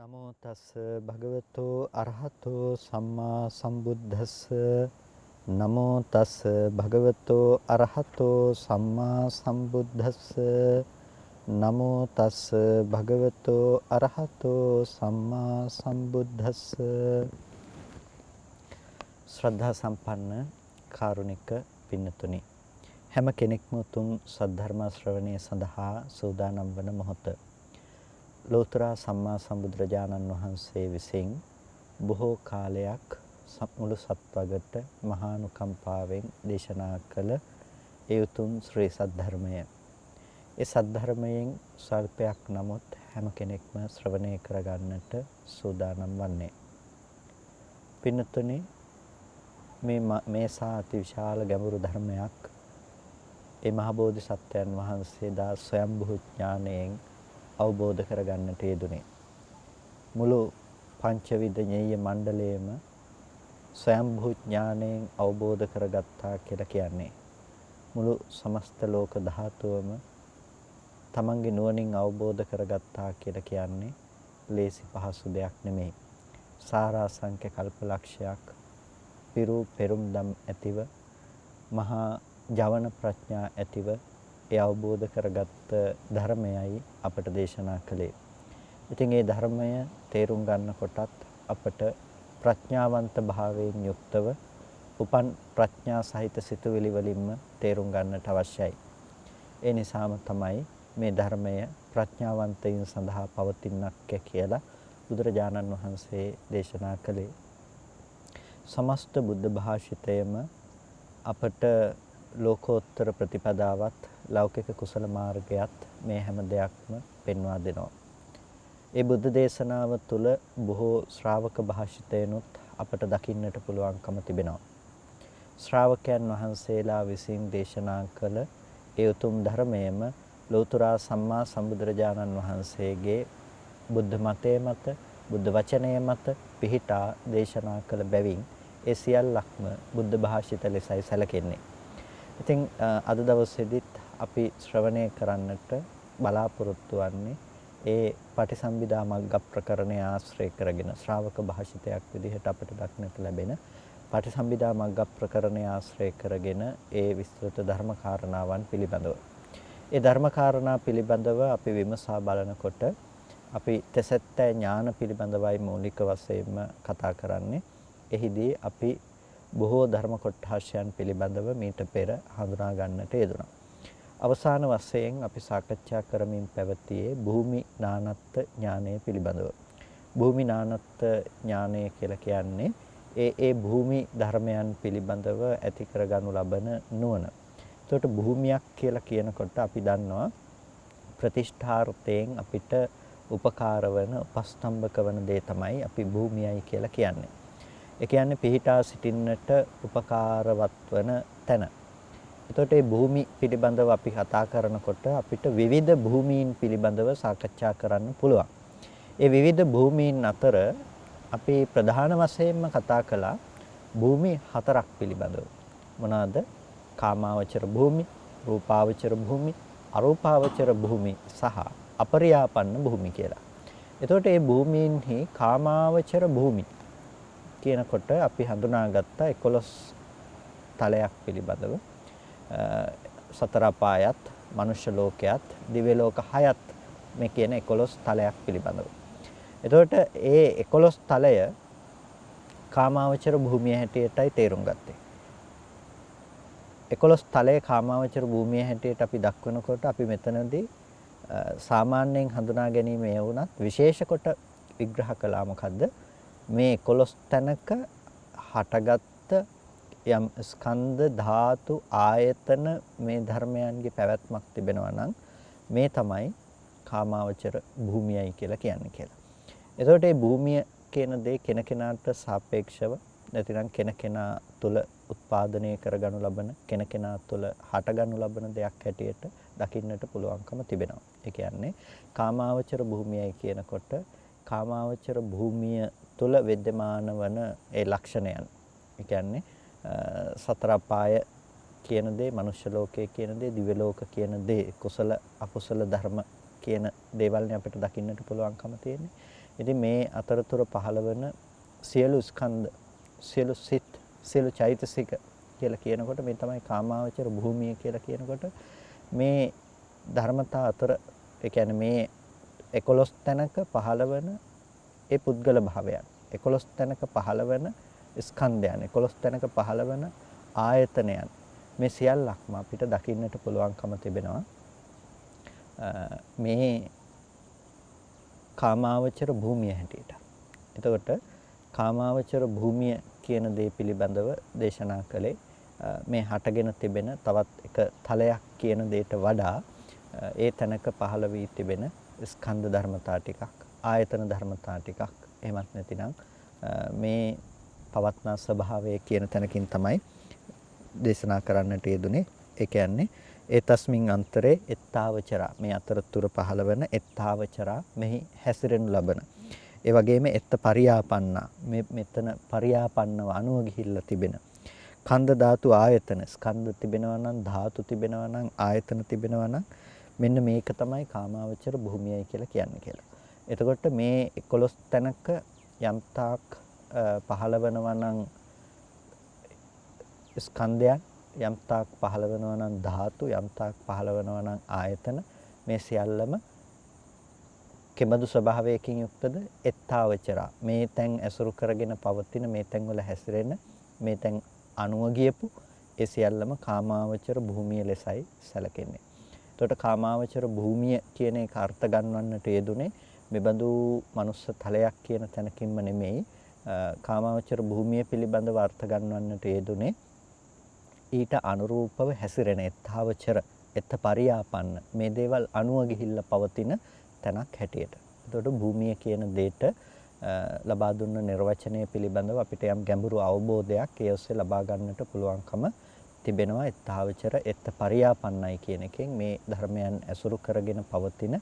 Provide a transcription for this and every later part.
නමෝ තස් භගවතෝ අරහතෝ සම්මා සම්බුද්දස්ස නමෝ තස් භගවතෝ අරහතෝ සම්මා සම්බුද්දස්ස නමෝ තස් භගවතෝ අරහතෝ සම්මා සම්බුද්දස්ස ශ්‍රද්ධා සම්පන්න කාරුණික පින්නතුනි හැම කෙනෙක්ම උතුම් සද්ධර්ම ශ්‍රවණය සඳහා සූදානම් වන මොහොත ලෝතර සම්මා සම්බුදුරජාණන් වහන්සේ විසින් බොහෝ කාලයක් මුළු සත්වගත මහානුකම්පාවෙන් දේශනා කළ ඒ උතුම් ශ්‍රී සද්ධර්මය. ඒ සද්ධර්මයෙන් සල්පයක් නමුත් හැම කෙනෙක්ම ශ්‍රවණය කරගන්නට සූදානම් වන්නේ. පින්නතුනි මේ අති විශාල ගැඹුරු ධර්මයක් ඒ මහ බෝධිසත්වයන් වහන්සේ දා ස්වයම්භූ ඥාණයෙන් අවබෝධ කරගන්නට යෙදුනේ. මුළු පංචවිධ ඤේය මණ්ඩලයේම ස්වයම්භූ ඥාණයෙන් අවබෝධ කරගත්තා කියලා කියන්නේ මුළු සමස්ත ලෝක ධාතුවම තමන්ගේ නුවණින් අවබෝධ කරගත්තා කියලා කියන්නේ ලේසි පහසු දෙයක් නෙමෙයි. සාරාංශක කල්පලක්ෂයක් පිරු පෙරුම්දම් ඇතිව මහා ජවන ප්‍රඥා ඇතිව ඒ අවබෝධ කරගත්ත ධර්මයයි අපට දේශනා කළේ. ඉතින් ඒ ධර්මය තේරුම් ගන්නකොටත් අපට ප්‍රඥාවන්ත භාවයෙන් යුක්තව උපන් ප්‍රඥා සහිත සිතුවිලි වලින්ම තේරුම් ගන්නට අවශ්‍යයි. ඒ නිසාම තමයි මේ ධර්මය ප්‍රඥාවන්තයින් සඳහා පවතිනක් කියලා බුදුරජාණන් වහන්සේ දේශනා කළේ. සමස්ත බුද්ධ භාෂිතයම අපට ලෝකෝත්තර ප්‍රතිපදාවත් ලෞකික කුසල මාර්ගයත් මේ හැම දෙයක්ම පෙන්වා දෙනවා. ඒ බුද්ධ දේශනාව තුළ බොහෝ ශ්‍රාවක භාෂිතයනුත් අපට දකින්නට පුළුවන්කම තිබෙනවා. ශ්‍රාවකයන් වහන්සේලා විසින් දේශනා කළ ඒ උතුම් ධර්මයේම ලෝතර සම්මා සම්බුදුරජාණන් වහන්සේගේ බුද්ධ මතය මත බුද්ධ වචනය මත පිහිටා දේශනා කළ බැවින් ඒ සියල්ලක්ම බුද්ධ භාෂිත ලෙසයි සැලකෙන්නේ. ඉතින් අද දවසේදීත් අපි ශ්‍රවණය කරන්නට බලාපොරොත්තු වෙන්නේ ඒ පටිසම්භිදා මග්ග ප්‍රකරණය ආශ්‍රය කරගෙන ශ්‍රාවක භාෂිතයක් විදිහට අපට දක්නට ලැබෙන පටිසම්භිදා මග්ග ප්‍රකරණය ආශ්‍රය කරගෙන ඒ විස්තෘත ධර්ම කාරණාවන් පිළිබඳව. ඒ ධර්ම කාරණා පිළිබඳව අපි විමසා බලනකොට අපි තෙසැත්තෑ ඥාන පිළිබඳවයි මූලික වශයෙන්ම කතා කරන්නේ. එහිදී අපි බොහෝ ධර්ම කොටහසයන් පිළිබඳව මීට පෙර හඳුනා ගන්නට යෙදුණා. අවසාන වශයෙන් අපි සාකච්ඡා කරමින් පැවතියේ භූමි නානත්ත් ඥානය පිළිබඳව. භූමි නානත්ත් ඥානය කියලා කියන්නේ ඒ භූමි ධර්මයන් පිළිබඳව ඇති කරගනු ලබන නුවණ. එතකොට භූමියක් කියලා කියනකොට අපි දන්නවා ප්‍රතිෂ්ඨාර්ථයෙන් අපිට උපකාර වන උපස්තම්භක වන දේ තමයි අපි භූමියයි කියලා කියන්නේ. ඒ කියන්නේ පිහිටා සිටින්නට උපකාරවත් වන තැන. එතකොට මේ භූමි පිළිබඳව අපි කතා කරනකොට අපිට විවිධ භූමීන් පිළිබඳව සාකච්ඡා කරන්න පුළුවන්. ඒ විවිධ භූමීන් අතර අපි ප්‍රධාන වශයෙන්ම කතා කළා භූමි හතරක් පිළිබඳව. මොනවාද? කාමාවචර භූමි, රූපාවචර භූමි, අරූපාවචර භූමි සහ අපරියාපන්න භූමි කියලා. එතකොට මේ භූමීන්හි කාමාවචර භූමි කියනකොට අපි හඳුනාගත්ත 11 තලයක් පිළිබඳව සතර අපායත්, මනුෂ්‍ය ලෝකයත්, දිව්‍ය ලෝක 6ත් මේ කියන 11 තලයක් පිළිබඳව. එතකොට ඒ 11 තලය කාමාවචර භූමිය හැටියටයි තේරුම් ගත්තේ. 11 තලයේ කාමාවචර භූමිය හැටියට අපි දක්වනකොට අපි මෙතනදී සාමාන්‍යයෙන් හඳුනා ගැනීම ඒ වුණත් විශේෂ කොට විග්‍රහ කළා මොකද්ද? මේ 11 තැනක හටගත්ත යම් ස්කන්ධ ධාතු ආයතන මේ ධර්මයන්ගේ පැවැත්මක් තිබෙනවා නම් මේ තමයි කාමාවචර භූමියයි කියලා කියන්නේ කියලා. එතකොට මේ භූමිය කියන දේ කෙනකෙනාට සාපේක්ෂව නැතිනම් කෙනකෙනා තුල උත්පාදනය කරගනු ලබන කෙනකෙනා තුල හටගනු ලබන දෙයක් හැටියට දකින්නට පුළුවන්කම තිබෙනවා. ඒ කියන්නේ කාමාවචර භූමියයි කියනකොට කාමාවචර භූමිය තුල विद्यमान වන ඒ ලක්ෂණයන්. ඒ කියන්නේ සතර අපාය කියන දේ, මනුෂ්‍ය ලෝකයේ කියන දේ, දිව්‍ය ලෝක කියන දේ, කුසල අකුසල ධර්ම කියන දේවල්නේ අපිට දකින්නට පුළුවන්කම තියෙන්නේ. ඉතින් මේ අතරතුර පහළ වෙන සියලු ස්කන්ධ, සියලු සිත්, සියලු චෛතසික කියලා කියනකොට මේ තමයි කාමාවචර භූමිය කියලා කියනකොට මේ ධර්මතා අතර ඒ කියන්නේ මේ 11 තැනක පහළ වෙන ඒ පුද්ගල භාවයන් 11 තැනක පහළ වෙන ස්කන්ධයන් 11 තැනක පහළ වෙන ආයතනයන් මේ සියල්ලක්ම අපිට දකින්නට පුළුවන්කම තිබෙනවා මේ කාමාවචර භූමිය හැටියට. එතකොට කාමාවචර භූමිය කියන දේ පිළිබඳව දේශනා කළේ මේ හටගෙන තිබෙන තවත් එක තලයක් කියන දෙයට වඩා ඒ තැනක පහළ වී තිබෙන ස්කන්ධ ධර්මතා ටිකක්, ආයතන ධර්මතා ටිකක්, එහෙමත් නැතිනම් මේ පවත්නා ස්වභාවය කියන තැනකින් තමයි දේශනා කරන්නට යෙදුනේ. ඒ කියන්නේ ඒ තස්මින් අන්තරේ එත්තාවචරා මේ අතරතුර පහළ වෙන එත්තාවචරා මෙහි හැසිරෙනු ලබන. ඒ වගේම එත්ත පරියාපන්නා මෙතන පරියාපන්නව අනුව ගිහිල්ලා තිබෙන. කන්ද ධාතු ආයතන ස්කන්ධ තිබෙනවා නම් ධාතු තිබෙනවා නම් ආයතන තිබෙනවා නම් මෙන්න මේක තමයි කාමාවචර භූමියයි කියලා කියන්නේ කියලා. එතකොට මේ 11 තැනක යම්තාක් පහළ වෙනවා නම් ස්කන්ධයන් යම්තාක් පහළ වෙනවා නම් ධාතු යම්තාක් පහළ වෙනවා නම් ආයතන මේ සියල්ලම කෙබඳු ස්වභාවයකින් යුක්තද? එත්තාවචරා මේ තැන් ඇසුරු කරගෙන පවතින මේ තැන් වල හැසිරෙන මේ තැන් අනුව ගියපු ඒ සියල්ලම කාමාවචර භූමිය ලෙසයි සැලකෙන්නේ. එතකොට කාමාවචර භූමිය කියන එක අර්ථ ගන්නවන්නට යෙදුනේ මෙබඳු මනුස්ස තලයක් කියන තැනකින්ම නෙමෙයි. කාමාවචර භූමිය පිළිබඳව අර්ථ ගන්නවන්නට යෙදුනේ ඊට අනුරූපව හැසිරෙන එත්තාවචර එත්ත පරියාපන්න මේ දේවල් අනුව ගිහිල්ලා පවතින තැනක් හැටියට. එතකොට භූමිය කියන දෙයට ලබා දුන්න නිර්වචනය පිළිබඳව අපිට යම් ගැඹුරු අවබෝධයක් ඒ ඔස්සේ ලබා ගන්නට පුළුවන්කම තිබෙනවා. එත්තාවචර එත්ත පරියාපන්නයි කියන එකෙන් මේ ධර්මයන් ඇසුරු කරගෙන පවතින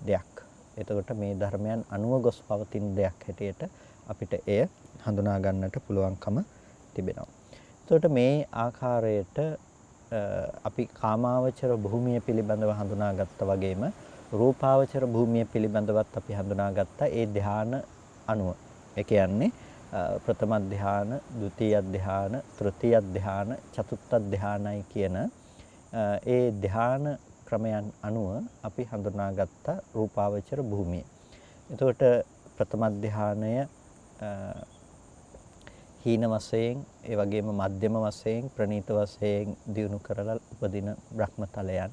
දෙයක්. එතකොට මේ ධර්මයන් අනුව ගොස් පවතින දෙයක් හැටියට අපිට එය හඳුනා ගන්නට පුළුවන්කම තිබෙනවා. එතකොට මේ ආකාරයට අපි කාමාවචර භූමිය පිළිබඳව හඳුනාගත්තා වගේම රූපාවචර භූමිය පිළිබඳවත් අපි හඳුනාගත්තා ඒ ධ්‍යාන අනුව. ඒ කියන්නේ ප්‍රථම ධ්‍යාන, ဒုတိ ය ධ්‍යාන, තෘතීය ධ්‍යාන, චතුර්ථ ධ්‍යානයි කියන ඒ ධ්‍යාන ක්‍රමයන් අනුව අපි හඳුනාගත්ත රූපාවචර භූමිය. එතකොට ප්‍රථම ධ්‍යානය හීන වශයෙන්, ඒ වගේම මධ්‍යම වශයෙන්, ප්‍රනීත වශයෙන් දියුණු කරලා උපදින බ්‍රහ්මතලයන්.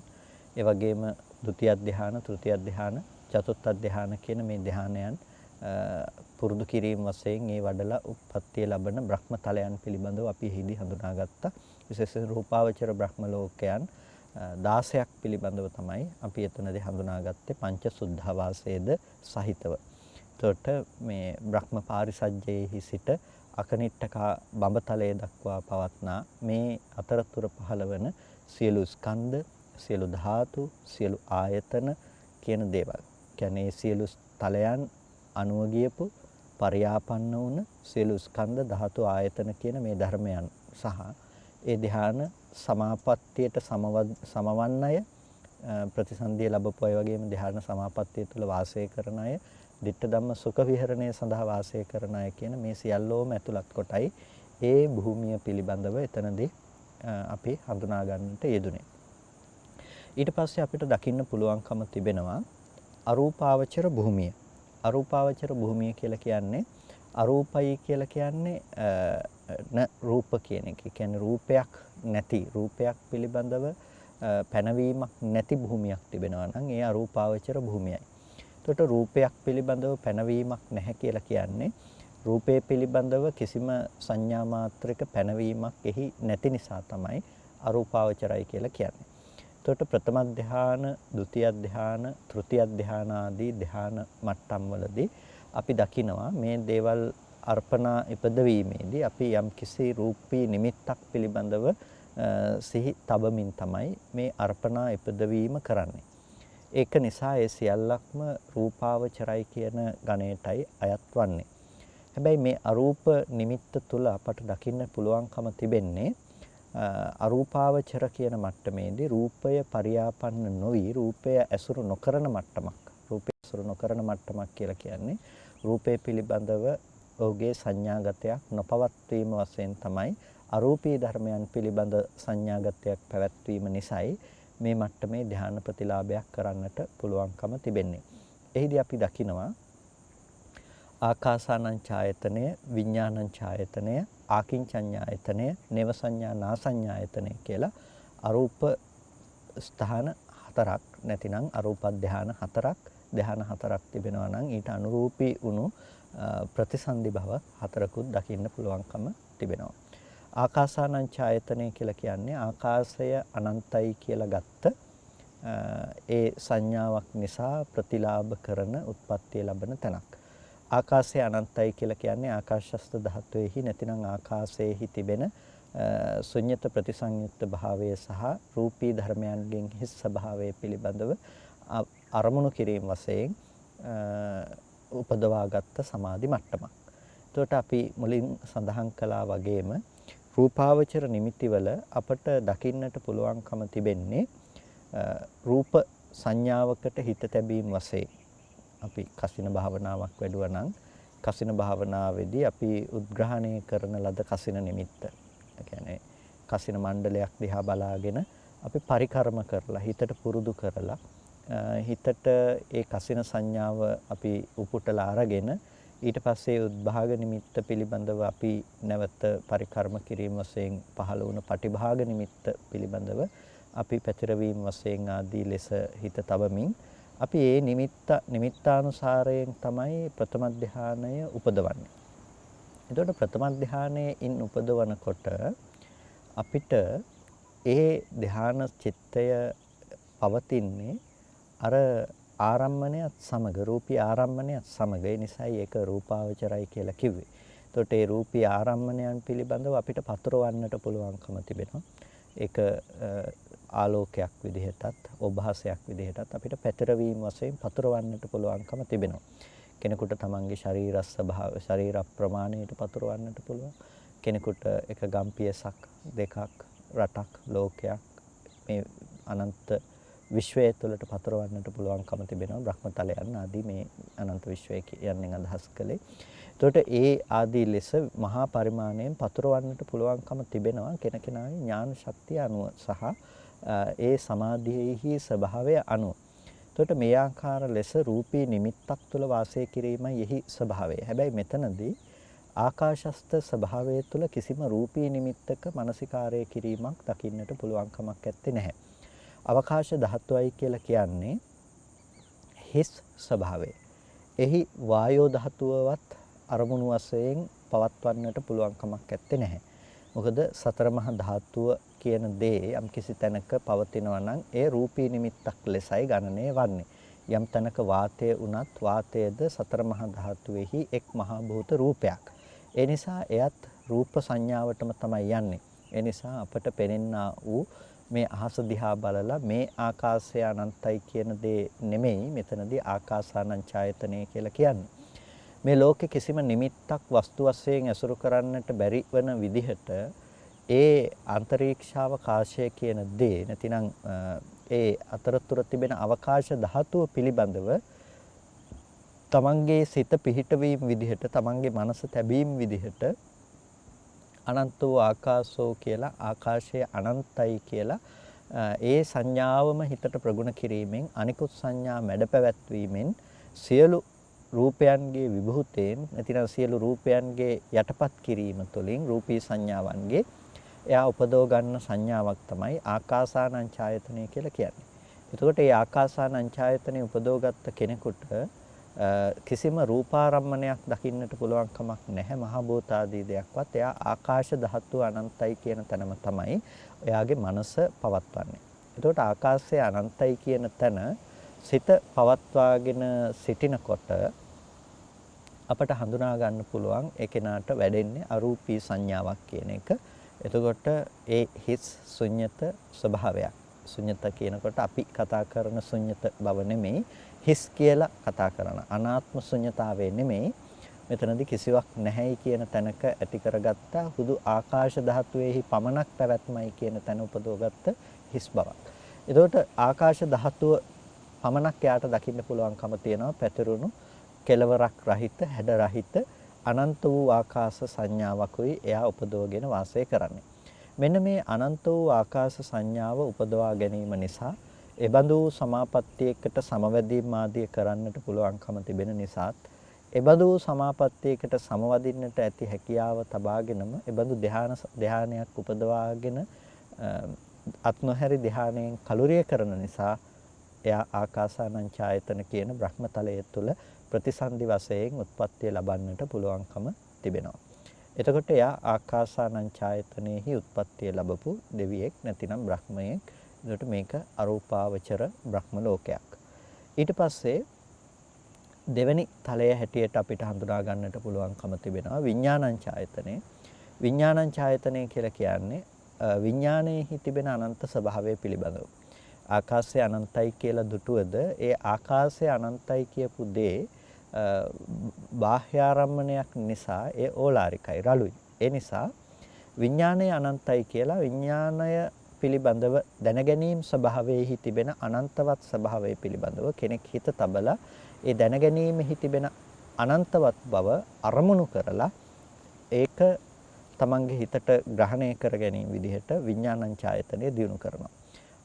ඒ වගේම ဒုတိ ය ධ්‍යාන, තෘතීය ධ්‍යාන, චතුර්ථ ධ්‍යාන කියන මේ ධ්‍යානයන් පුරුදු කිරීම වශයෙන් ඒ වඩලා උප්පත්තිය ලබන බ්‍රහ්මතලයන් පිළිබඳව අපි එහිදී හඳුනාගත්තා. විශේෂයෙන් රූපාවචර බ්‍රහ්ම ලෝකයන් 16ක් පිළිබඳව තමයි අපි එතනදී හඳුනාගත්තේ පංච සුද්ධාවාසයේද සහිතව. එතකොට මේ බ්‍රහ්ම පාරිසජ්ජයේහි සිට අකනිට්ඨකා බඹතලයේ දක්වා පවත්නා මේ අතරතුර පහළ වන සියලු ස්කන්ධ, සියලු ධාතු, සියලු ආයතන කියන දේවල්. කියන්නේ සියලු තලයන් අනුව ගියපු පරියාපන්න වුණ සියලු ස්කන්ධ, ධාතු, ආයතන කියන මේ ධර්මයන් සහ ඒ ධ්‍යාන සමාපත්තියට සමවන්න අය, ප්‍රතිසන්දිය ලැබපු අය වගේම ධ්‍යාන සමාපත්තිය තුළ වාසය කරන අය, ditta ධම්ම සුඛ විහරණය සඳහා වාසය කරන අය කියන මේ සියල්ලෝම ඇතුළත් කොටයි ඒ භූමිය පිළිබඳව එතනදී අපි හඳුනා ගන්නට යෙදුනේ. ඊට පස්සේ අපිට දකින්න පුළුවන්කම තිබෙනවා අරූපාවචර භූමිය. අරූපාවචර භූමිය කියලා කියන්නේ අරූපයි කියලා කියන්නේ රූප කියන එක. ඒ කියන්නේ රූපයක් නැති, රූපයක් පිළිබඳව පැනවීමක් නැති භූමියක් තිබෙනවා නම් ඒ අරූපාවචර භූමියයි. එතකොට රූපයක් පිළිබඳව පැනවීමක් නැහැ කියලා කියන්නේ රූපේ පිළිබඳව කිසිම සංඥා මාත්‍රයක පැනවීමක් එහි නැති නිසා තමයි අරූපාවචරයි කියලා කියන්නේ. එතකොට ප්‍රථම ධ්‍යාන, ဒုတိ ය ධ්‍යාන, තෘතීය ධ්‍යාන ආදී ධ්‍යාන මට්ටම් වලදී අපි දකිනවා මේ දේවල් අර්පණා ඉපදවීමේදී අපි යම් කිසි රූපී නිමිත්තක් පිළිබඳව සිහි තබමින් තමයි මේ අර්පණා ඉපදවීම කරන්නේ. ඒක නිසා ඒ සියල්ලක්ම රූපාවචරයි කියන ගණයටයි අයත් වන්නේ. හැබැයි මේ අරූප නිමිත්ත තුල අපට දකින්න පුළුවන්කම තිබෙන්නේ අරූපාවචර කියන මට්ටමේදී රූපය පරියාපන්න නොවි රූපය ඇසුරු නොකරන මට්ටමක්. රූපය ඇසුරු නොකරන මට්ටමක් කියලා කියන්නේ රූපේ පිළිබඳව ඔහුගේ සංඥාගතයක් නොපවත්වීම වශයෙන් තමයි අරූපී ධර්මයන් පිළිබඳ සංඥාගතයක් පැවැත්වීම නිසායි මේ මට්ටමේ ධ්‍යාන ප්‍රතිලාභයක් කරන්නට පුළුවන්කම තිබෙන්නේ. එහිදී අපි දකිනවා ආකාසානං ඡායතනය, විඥානං ඡායතනය, ආකින්චඤ්ඤායතනය, නේව සංඥා නාසඤ්ඤායතනය කියලා අරූප ස්ථාන හතරක් නැතිනම් අරූප ධ්‍යාන හතරක් තිබෙනවා නම් ඊට අනුරූපී වුණු ප්‍රතිසන්දි භව හතරකුත් දකින්න පුළුවන්කම තිබෙනවා. ආකාසානං ඡායතනය කියලා කියන්නේ ආකාශය අනන්තයි කියලා ගත්ත ඒ සංඥාවක් නිසා ප්‍රතිලාභ කරන උත්පත්තිය ලබන තැනක්. ආකාශය අනන්තයි කියලා කියන්නේ ආකාශස්ත ධාතුවේහි නැතිනම් ආකාශයේහි තිබෙන ශුන්්‍යත ප්‍රතිසංයුක්ත භාවය සහ රූපී ධර්මයන්ගෙන් හිස් ස්වභාවය පිළිබඳව අරමුණු කිරීම වශයෙන් උපදවාගත්ත සමාධි මට්ටමක්. එතකොට අපි මුලින් සඳහන් කළා වගේම රූපාවචර නිමිතිවල අපට දකින්නට පුළුවන්කම තිබෙන්නේ රූප සංඥාවකට හිත තැබීම වශයෙන්. අපි කසින භාවනාවක් වැඩුවා නම් කසින භාවනාවේදී අපි උද්ග්‍රහණය කරන ලද කසින නිමිත්ත. ඒ කියන්නේ කසින මණ්ඩලයක් දිහා බලාගෙන අපි පරිකර්ම කරලා හිතට පුරුදු කරලා හිතට ඒ කසින සංඥාව අපි උපුටලා අරගෙන ඊට පස්සේ උද්භාග නිමිත්ත පිළිබඳව අපි නැවත පරිකර්ම කිරීම වශයෙන් පහළ වුණ පටිභාග නිමිත්ත පිළිබඳව අපි පැතිරවීම වශයෙන් ආදී ලෙස හිත තබමින් අපි ඒ නිමිත්තානුසාරයෙන් තමයි ප්‍රථම ධානය උපදවන්නේ. එතකොට ප්‍රථම ධානයෙන් උපදවනකොට අපිට ඒ ධාන චිත්තය පවතින්නේ අර ආරම්මණයත් සමග රූපී ආරම්මණයත් සමග. ඒ නිසායි ඒක රූපාවචරයි කියලා කිව්වේ. එතකොට ඒ රූපී ආරම්මණයන් පිළිබඳව අපිට පතරවන්නට පුළුවන්කම තිබෙනවා. ඒක ආලෝකයක් විදිහටත් ඔබහසයක් විදිහටත් අපිට පැතිරවීම වශයෙන් පතරවන්නට පුළුවන්කම තිබෙනවා. කෙනෙකුට තමන්ගේ ශරීර ප්‍රමාණයට පතරවන්නට පුළුවන්. කෙනෙකුට එක ගම්පියසක් දෙකක් රටක් ලෝකයක් මේ අනන්ත විශ්වය තුළට පතරවන්නට පුළුවන්කම තිබෙනවා. බ්‍රහ්මතලයන් ආදී මේ අනන්ත විශ්වය යන්නේ අදහස් කළේ. එතකොට ඒ ආදී ලෙස මහා පරිමාණයෙන් පතරවන්නට පුළුවන්කම තිබෙනවා කෙනකෙනාගේ ඥාන ශක්තිය අනුව සහ ඒ සමාධියේහි ස්වභාවය අනුව. එතකොට මේ ආකාර ලෙස රූපී නිමිත්තක් තුළ වාසය කිරීමයි එහි ස්වභාවය. හැබැයි මෙතනදී ආකාශස්ත ස්වභාවය තුළ කිසිම රූපී නිමිත්තක මානසිකාරය කිරීමක් දකින්නට පුළුවන්කමක් ඇත්තේ නැහැ. අවකාශ ධාතුවයි කියලා කියන්නේ හිස් ස්වභාවය. එහි වායෝ ධාතුවවත් අරමුණු වශයෙන් පවත්වන්නට පුළුවන්කමක් ඇත්තේ නැහැ. මොකද සතර මහා ධාතුව කියන දේ යම් කිසි තැනක පවතිනවා නම් ඒ රූපී නිමිත්තක් ලෙසයි ගණනය වන්නේ. යම් තැනක වාතය වුණත් වාතයද සතර මහා ධාතුවේහි එක් මහා භූත රූපයක්. ඒ නිසා එයත් රූප සංඥාවටම තමයි යන්නේ. ඒ නිසා අපට පෙනෙනා වූ මේ අහස දිහා බලලා මේ ආකාශය අනන්තයි කියන දේ නෙමෙයි මෙතනදී ආකාසානං ඡායතනය කියලා කියන්නේ. මේ ලෝකේ කිසිම නිමිත්තක් වස්තු වශයෙන් ඇසුරු කරන්නට බැරි වෙන විදිහට ඒ අන්තරීක්ෂාවකාශය කියන දේ නැතිනම් ඒ අතරතුර තිබෙන අවකාශ ධාතුව පිළිබඳව තමන්ගේ සිත පිහිටවීම විදිහට තමන්ගේ මනස තැබීම විදිහට අනන්තෝ ආකාශෝ කියලා ආකාශය අනන්තයි කියලා ඒ සංඥාවම හිතට ප්‍රගුණ කිරීමෙන් අනිකුත් සංඥා මැඩ පැවැත්වීමෙන් සියලු රූපයන්ගේ විභූතයෙන් නැතිනම් සියලු රූපයන්ගේ යටපත් කිරීම තුළින් රූපී සංඥාවන්ගේ එයා උපදව ගන්න සංඥාවක් තමයි ආකාසානං ඡායතනය කියලා කියන්නේ. එතකොට මේ ආකාසානං ඡායතනය උපදවගත්ත කෙනෙකුට කිසිම රූපාරම්මණයක් දකින්නට පුළුවන් කමක් නැහැ. මහ භූත ආදී දෙයක්වත් එයා ආකාශ ධාතුව අනන්තයි කියන තැනම තමයි එයාගේ මනස පවත්වන්නේ. එතකොට ආකාශය අනන්තයි කියන තැන සිත පවත්වාගෙන සිටිනකොට අපට හඳුනා ගන්න පුළුවන් ඒ කෙනාට වැඩෙන්නේ අරූපී සංඥාවක් කියන එක. එතකොට ඒ හිස් ශුන්්‍යත ස්වභාවයක්. ශුන්්‍යත කියනකොට අපි කතා කරන ශුන්්‍යත බව නෙමෙයි හිස් කියලා කතා කරන අනාත්ම ශුන්්‍යතාවය නෙමෙයි. මෙතනදී කිසිවක් නැහැයි කියන තැනක ඇති කරගත්ත හුදු ආකාශ ධාතුවේහි පමණක් පැවැත්මයි කියන තැන උපදවගත්ත හිස් බවක්. එතකොට ආකාශ ධාතුව පමණක් යාට දකින්න පුළුවන්කම තියෙනවා පැතිරුණු කෙලවරක් රහිත, හැඩ රහිත අනන්ත වූ ආකාශ සංඥාවකුයි එයා උපදවගෙන වාසය කරන්නේ. මෙන්න මේ අනන්ත වූ ආකාශ සංඥාව උපදවා ගැනීම නිසා එබඳු සමාපත්තියකට සමවැදීම් ආදිය කරන්නට පුළුවන්කම තිබෙන නිසාත් එබඳු සමාපත්තියකට සමවදින්නට ඇති හැකියාව තබාගෙනම එබඳු ධානයක් උපදවාගෙන අත්නොහැරි ධානයෙන් කලුරිය කරන නිසා එයා ආකාසානංචායතන කියන බ්‍රහ්මතලය තුළ ප්‍රතිසන්දි වශයෙන් උත්පත්තිය ලබන්නට පුළුවන්කම තිබෙනවා. එතකොට එයා ආකාසානංචායතනෙහි උත්පත්තිය ලැබපු දෙවියෙක් නැතිනම් බ්‍රහ්මයෙක්. එතකොට මේක අරූපාවචර බ්‍රහ්ම ලෝකයක්. ඊට පස්සේ දෙවෙනි තලය හැටියට අපිට හඳුනා ගන්නට පුළුවන්කම තිබෙනවා විඥානංචායතනෙ. විඥානංචායතනෙ කියලා කියන්නේ විඥානයේහි තිබෙන අනන්ත ස්වභාවය පිළිබඳව. ආකාශය අනන්තයි කියලා දුටුවද ඒ ආකාශය අනන්තයි කියපු දේ බාහ්‍යාරම්මණයක් නිසා ඒ ඕලාරිකයි රළුයි. ඒ නිසා විඥානය අනන්තයි කියලා විඥානය පිළිබඳව දැනගැනීම් ස්වභාවයේහි තිබෙන අනන්තවත් ස්වභාවය පිළිබඳව කෙනෙක් හිත තබලා ඒ දැනගැනීමෙහි තිබෙන අනන්තවත් බව අරමුණු කරලා ඒක තමන්ගේ හිතට ග්‍රහණය කර ගැනීම විදිහට විඥානංචායතනය දියුණු කරනවා.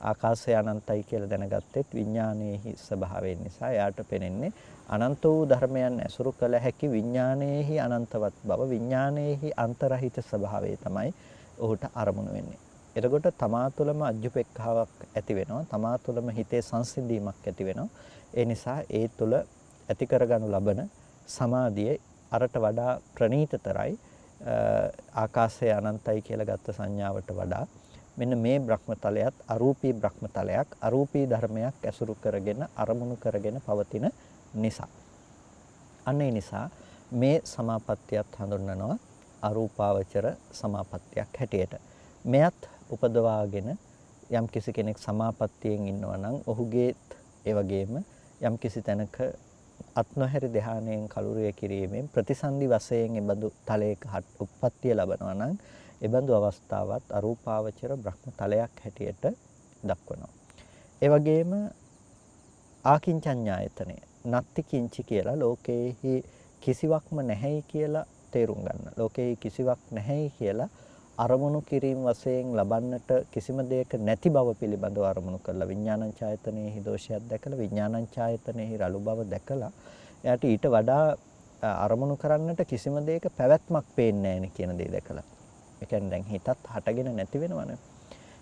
ආකාශය අනන්තයි කියලා දැනගත්තෙත් විඥානයේහි ස්වභාවයෙන් නිසා එයාට පෙනෙන්නේ අනන්ත වූ ධර්මයන් ඇසුරු කළ හැකි විඥානයේහි අනන්තවත් බව විඥානයේහි අන්තරහිත ස්වභාවය තමයි ඔහුට අරමුණු වෙන්නේ. එතකොට තමා තුළම අජ්ජුපෙක්ඛාවක් ඇති වෙනවා. තමා තුළම හිතේ සංසිඳීමක් ඇති වෙනවා. ඒ නිසා ඒ තුළ ඇති කරගනු ලබන සමාධිය අරට වඩා ප්‍රණීතතරයි ආකාශය අනන්තයි කියලා ගත්ත සංඥාවට වඩා මෙන්න මේ බ්‍රහ්මතලයත් අරූපී බ්‍රහ්මතලයක් අරූපී ධර්මයක් ඇසුරු කරගෙන අරමුණු කරගෙන පවතින නිසා අන්න ඒ නිසා මේ සමාපත්තියත් හඳුන්වනවා අරූපාවචර සමාපත්තියක් හැටියට. මෙයත් උපදවාගෙන යම් කිසි කෙනෙක් සමාපත්තියෙන් ඉන්නවා නම් ඔහුගේත් ඒ වගේම යම් කිසි තැනක අත්නොහැරි ධානයෙන් කලුරිය කිරීමෙන් ප්‍රතිසන්දි වශයෙන් එබඳු තලයක උප්පත්තිය ලබනවා නම් එබඳු අවස්ථාවත් අරූපාවචර බ්‍රහ්මතලයක් හැටියට දක්වනවා. ඒ වගේම ආකින්චඤ්ඤායතනය නත්ති කිංචි කියලා ලෝකේහි කිසිවක්ම නැහැයි කියලා තේරුම් ගන්න. ලෝකේහි කිසිවක් නැහැයි කියලා අරමුණු කිරීම වශයෙන් ලබන්නට කිසිම දෙයක නැති බව පිළිබඳව අරමුණු කරලා විඥානංචායතනයේහි දෝෂයක් දැකලා විඥානංචායතනයේහි රළු බව දැකලා එයාට ඊට වඩා අරමුණු කරන්නට කිසිම දෙයක පැවැත්මක් පේන්නේ නැහැ කියන දේ දැකලා. ඒ කියන්නේ දැන් හිතත් හටගෙන නැති වෙනවනේ.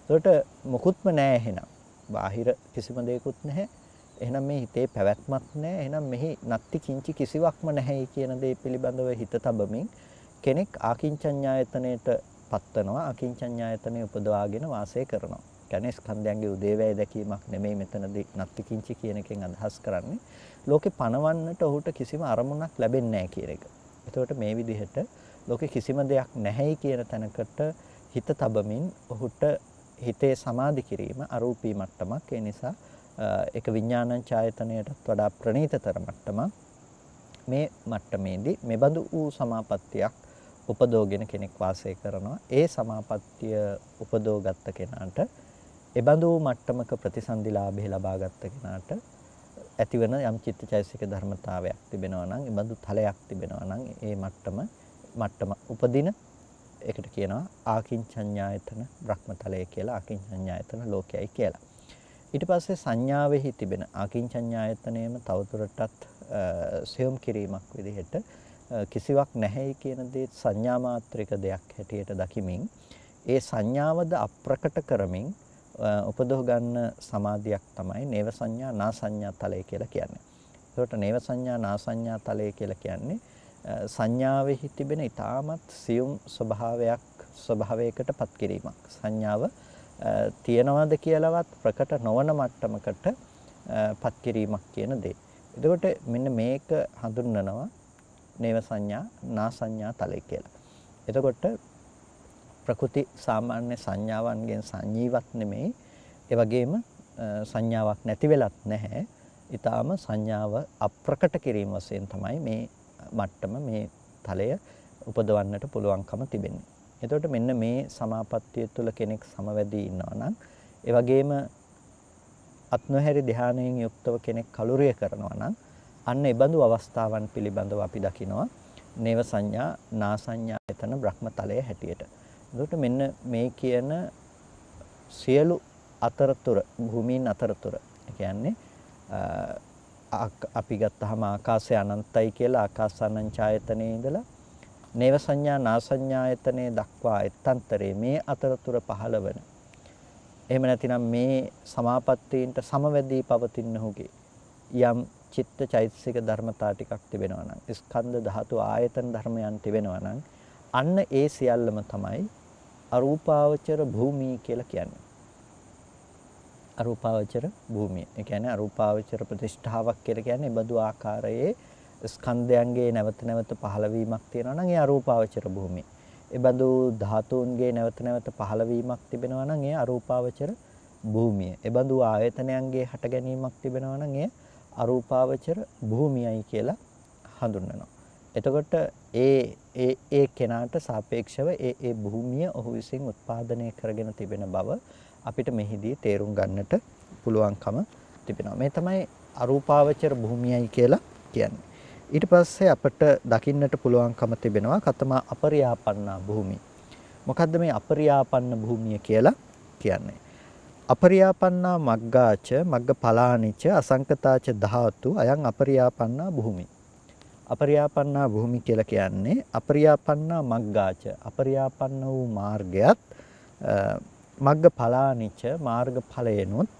ඒකට මොකුත්ම නැහැ එහෙනම්. බාහිර කිසිම දෙයක්වත් නැහැ. එහෙනම් මේ හිතේ පැවැත්මක් නැහැ. එහෙනම් මෙහි නත්ති කිංචි කිසිවක්ම නැහැයි කියන දේ පිළිබඳව හිත තබමින් කෙනෙක් ආකින්චඤ්ඤායතනයේට පත්වනවා. අකින්චඤ්ඤායතනෙ උපදවාගෙන වාසය කරනවා. කියන්නේ ස්කන්ධයන්ගේ උදේවැය දැකීමක් නෙමෙයි මෙතනදී නත්ති කිංචි කියන එකෙන් අදහස් කරන්නේ. ලෝකේ පණවන්නට ඔහුට කිසිම අරමුණක් ලැබෙන්නේ නැහැ කියන එක. එතකොට මේ විදිහට ලෝකේ කිසිම දෙයක් නැහැයි කියන තැනකට හිත තබමින් ඔහුට හිතේ සමාධි කිරීම අරූපී මට්ටමක්. ඒ නිසා ඒක විඥානංචායතනයටත් වඩා ප්‍රණීතතර මට්ටමක්. මේ මට්ටමේදී මෙබඳු වූ සමාපත්තියක් උපදෝගෙන කෙනෙක් වාසය කරනවා. ඒ සමාපත්තිය උපදෝගත්ත කෙනාට එබඳු මට්ටමක ප්‍රතිසන්දිලාභය ලබාගත්ත කෙනාට ඇතිවන යම් චිත්තචෛසික ධර්මතාවයක් තිබෙනවා නම් එබඳු තලයක් තිබෙනවා නම් ඒ මට්ටම උපදින ඒකට කියනවා ආකින්චඤ්ඤායතන බ්‍රහ්මතලය කියලා. ආකින්චඤ්ඤායතන ලෝකයයි කියලා. ඊට පස්සේ සංඥාවෙහි තිබෙන ආකින්චඤ්ඤායතනයේම තවදුරටත් සියුම් කිරීමක් විදිහට කිසිවක් නැහැයි කියන දේ සංඥා මාත්‍රික දෙයක් හැටියට දකිමින් ඒ සංඥාවද අප්‍රකට කරමින් උපදව ගන්න සමාධියක් තමයි නේව සංඥා නා සංඥා තලය කියලා කියන්නේ. ඒකට නේව සංඥා නා සංඥා තලය කියලා කියන්නේ සංඥාවෙහි තිබෙන ඊටමත් සියුම් ස්වභාවයකටපත් කිරීමක්. සංඥාව තියනවාද කියලාවත් ප්‍රකට නොවන මට්ටමකට පත් කිරීමක් කියන දේ. එතකොට මෙන්න මේක හඳුන්වනවා නේව සංඥා නා සංඥා තලය කියලා. එතකොට ප්‍රකෘති සාමාන්‍ය සංඥාවන්ගෙන් සංජීවත් නෙමෙයි. ඒ වගේම සංඥාවක් නැති වෙලත් නැහැ. ඊටාම සංඥාව අප්‍රකට කිරීම වශයෙන් තමයි මේ මට්ටම මේ තලය උපදවන්නට පුළුවන්කම තිබෙන්නේ. එතකොට මෙන්න මේ සමාපත්තිය තුළ කෙනෙක් සමවැදී ඉන්නවා නම් ඒ වගේම අත්නොහැරි ධානයෙන් යුක්තව කෙනෙක් කලුරිය කරනවා නම් අන්න ඒ බඳු අවස්ථාවන් පිළිබඳව අපි දකිනවා නේව සංඥා නා සංඥායතන බ්‍රහ්මතලයේ හැටියට. එතකොට මෙන්න මේ කියන සියලු අතරතුර භූමීන් අතරතුර ඒ කියන්නේ අපි ගත්තාම ආකාශය අනන්තයි කියලා ආකාසානංචායතනයේ ඉඳලා නේව සංඥා නා සංඥායතනයේ දක්වා එත්තන්තරේ මේ අතරතුර පහළවන එහෙම නැතිනම් මේ සමාපත්තීන්ට සමවැදී පවතිනහුගේ යම් චිත්ත චෛතසික ධර්මතා ටිකක් තිබෙනවා නම් ස්කන්ධ ධාතු ආයතන ධර්මයන් තිබෙනවා නම් අන්න ඒ සියල්ලම තමයි අරූපාවචර භූමිය කියලා කියන්නේ. අරූපාවචර භූමිය. ඒ කියන්නේ අරූපාවචර ප්‍රතිෂ්ඨාවක් කියලා කියන්නේ බඳු ආකාරයේ ස්කන්ධයන්ගේ නැවත නැවත පහළවීමක් තියෙනවා නම් ඒ අරූපාවචර භූමිය. ඒ බඳු ධාතුන්ගේ නැවත නැවත පහළවීමක් තිබෙනවා නම් ඒ අරූපාවචර භූමිය. ඒ බඳු ආයතනයන්ගේ හට ගැනීමක් තිබෙනවා නම් ඒ අරූපාවචර භූමියයි කියලා හඳුන්වනවා. එතකොට ඒ කෙනාට සාපේක්ෂව ඒ භූමිය ඔහු විසින් උත්පාදනය කරගෙන තිබෙන බව අපිට මෙහිදී තේරුම් ගන්නට පුළුවන්කම තිබෙනවා. මේ තමයි අරූපාවචර භූමියයි කියලා කියන්නේ. ඊට පස්සේ අපට දකින්නට පුළුවන්කම තිබෙනවා කතමා අපරියාපන්නා භූමිය. මොකද්ද මේ අපරියාපන්න භූමිය කියලා කියන්නේ? අපරියාපන්නා මග්ගාච මග්ගඵලානිච අසංකතාච ධාතු අයං අපරියාපන්නා භූමි. අපරියාපන්නා භූමි කියලා කියන්නේ අපරියාපන්නා මග්ගාච අපරියාපන්න වූ මාර්ගයත් මග්ගඵලානිච මාර්ගඵලයනොත්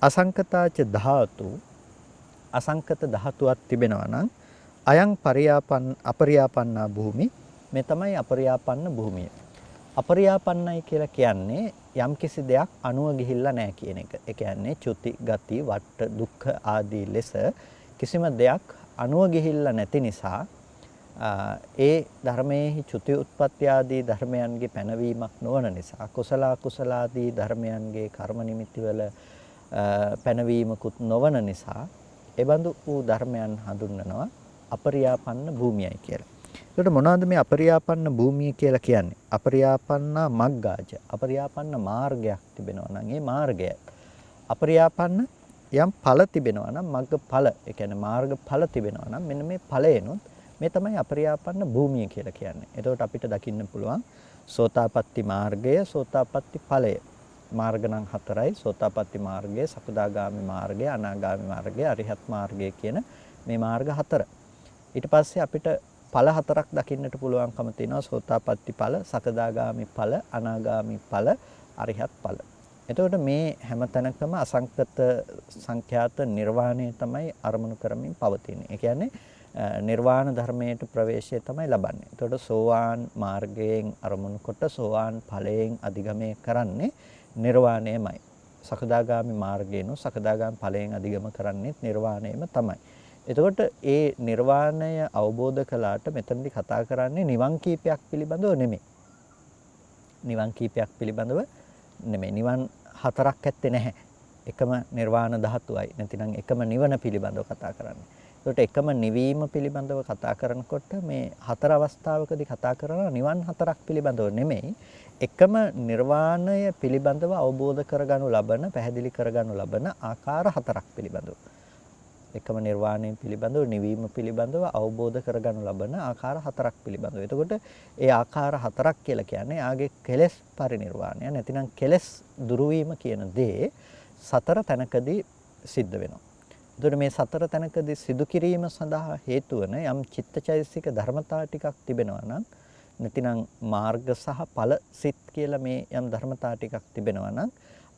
අසංකතාච ධාතු අසංකත ධාතුවක් තිබෙනවා නම් අයං අපරියාපන්නා භූමි මේ තමයි අපරියාපන්න භූමිය. අපරියාපන්නයි කියලා කියන්නේ යම්කිසි දෙයක් අණුව ගිහිල්ලා නැහැ කියන එක. ඒ කියන්නේ චුති, ගති, වට්ට, දුක්ඛ ආදී ලෙස කිසිම දෙයක් අණුව ගිහිල්ලා නැති නිසා ඒ ධර්මයේහි චුති උත්පත්ති ආදී ධර්මයන්ගේ පැනවීමක් නොවන නිසා කුසල කුසල ආදී ධර්මයන්ගේ කර්ම නිමිති වල පැනවීමකුත් නොවන නිසා එබඳු වූ ධර්මයන් හඳුන්වනවා අපරියාපන්න භූමියයි කියලා. ඒකට මොනවද මේ අපරියාපන්න භූමිය කියලා කියන්නේ? අපරියාපන්න මග්ගාච අපරියාපන්න මාර්ගයක් තිබෙනවා නම් ඒ මාර්ගය අපරියාපන්න යම් ඵල තිබෙනවා නම් මග්ගඵල ඒ කියන්නේ මාර්ගඵල තිබෙනවා නම් මෙන්න මේ ඵලයනොත් මේ තමයි අපරියාපන්න භූමිය කියලා කියන්නේ. එතකොට අපිට දකින්න පුළුවන් සෝතාපට්ටි මාර්ගය, සෝතාපට්ටි ඵලය. මාර්ග නම් හතරයි. සෝතාපට්ටි මාර්ගය, සකදාගාමි මාර්ගය, අනාගාමි මාර්ගය, අරිහත් මාර්ගය කියන මේ මාර්ග හතර. ඊට පස්සේ අපිට ඵල හතරක් දකින්නට පුළුවන්කම තියෙනවා. සෝතාපට්ටි ඵල, සකදාගාමි ඵල, අනාගාමි ඵල, අරිහත් ඵල. එතකොට මේ හැම තැනකම අසංකත සංඛ්‍යාත නිර්වාණය තමයි අරමුණු කරමින් පවතින්නේ. ඒ කියන්නේ නිර්වාණ ධර්මයට ප්‍රවේශය තමයි ලබන්නේ. එතකොට සෝවාන් මාර්ගයෙන් අරමුණු කොට සෝවාන් ඵලයෙන් අධිගමනය කරන්නේ නිර්වාණයමයි. සකදාගාමි මාර්ගයෙන් සකදාගාමි ඵලයෙන් අධිගම කරන්නේ නිර්වාණයම තමයි. එතකොට ඒ නිර්වාණය අවබෝධ කළාට මෙතනදී කතා කරන්නේ නිවන් කීපයක් පිළිබඳව නෙමෙයි. නිවන් කීපයක් පිළිබඳව නෙමෙයි. නිවන් හතරක් ඇත්තේ නැහැ. එකම නිර්වාණ ධාතුවයි. නැතිනම් එකම නිවන පිළිබඳව කතා කරන්නේ. ඒකට එකම නිවීම පිළිබඳව කතා කරනකොට මේ හතර අවස්ථාවකදී කතා කරන නිවන් හතරක් පිළිබඳව නෙමෙයි. එකම නිර්වාණය පිළිබඳව අවබෝධ කරගනු ලබන, පැහැදිලි කරගනු ලබන ආකාර හතරක් පිළිබඳව. එකම නිර්වාණය පිළිබඳව, නිවීම පිළිබඳව අවබෝධ කරගනු ලබන ආකාර හතරක් පිළිබඳව. එතකොට ඒ ආකාර හතරක් කියලා කියන්නේ ආගේ කෙලෙස් පරිනිර්වාණය නැතිනම් කෙලෙස් දුරු වීම කියන දේ සතර තැනකදී සිද්ධ වෙනවා. එතකොට මේ සතර තැනකදී සිදු කිරීම සඳහා හේතු වන යම් චිත්තචෛතසික ධර්මතා ටිකක් තිබෙනවා නම් නැතිනම් මාර්ග සහ ඵල සිත් කියලා මේ යම් ධර්මතා ටිකක් තිබෙනවා නම්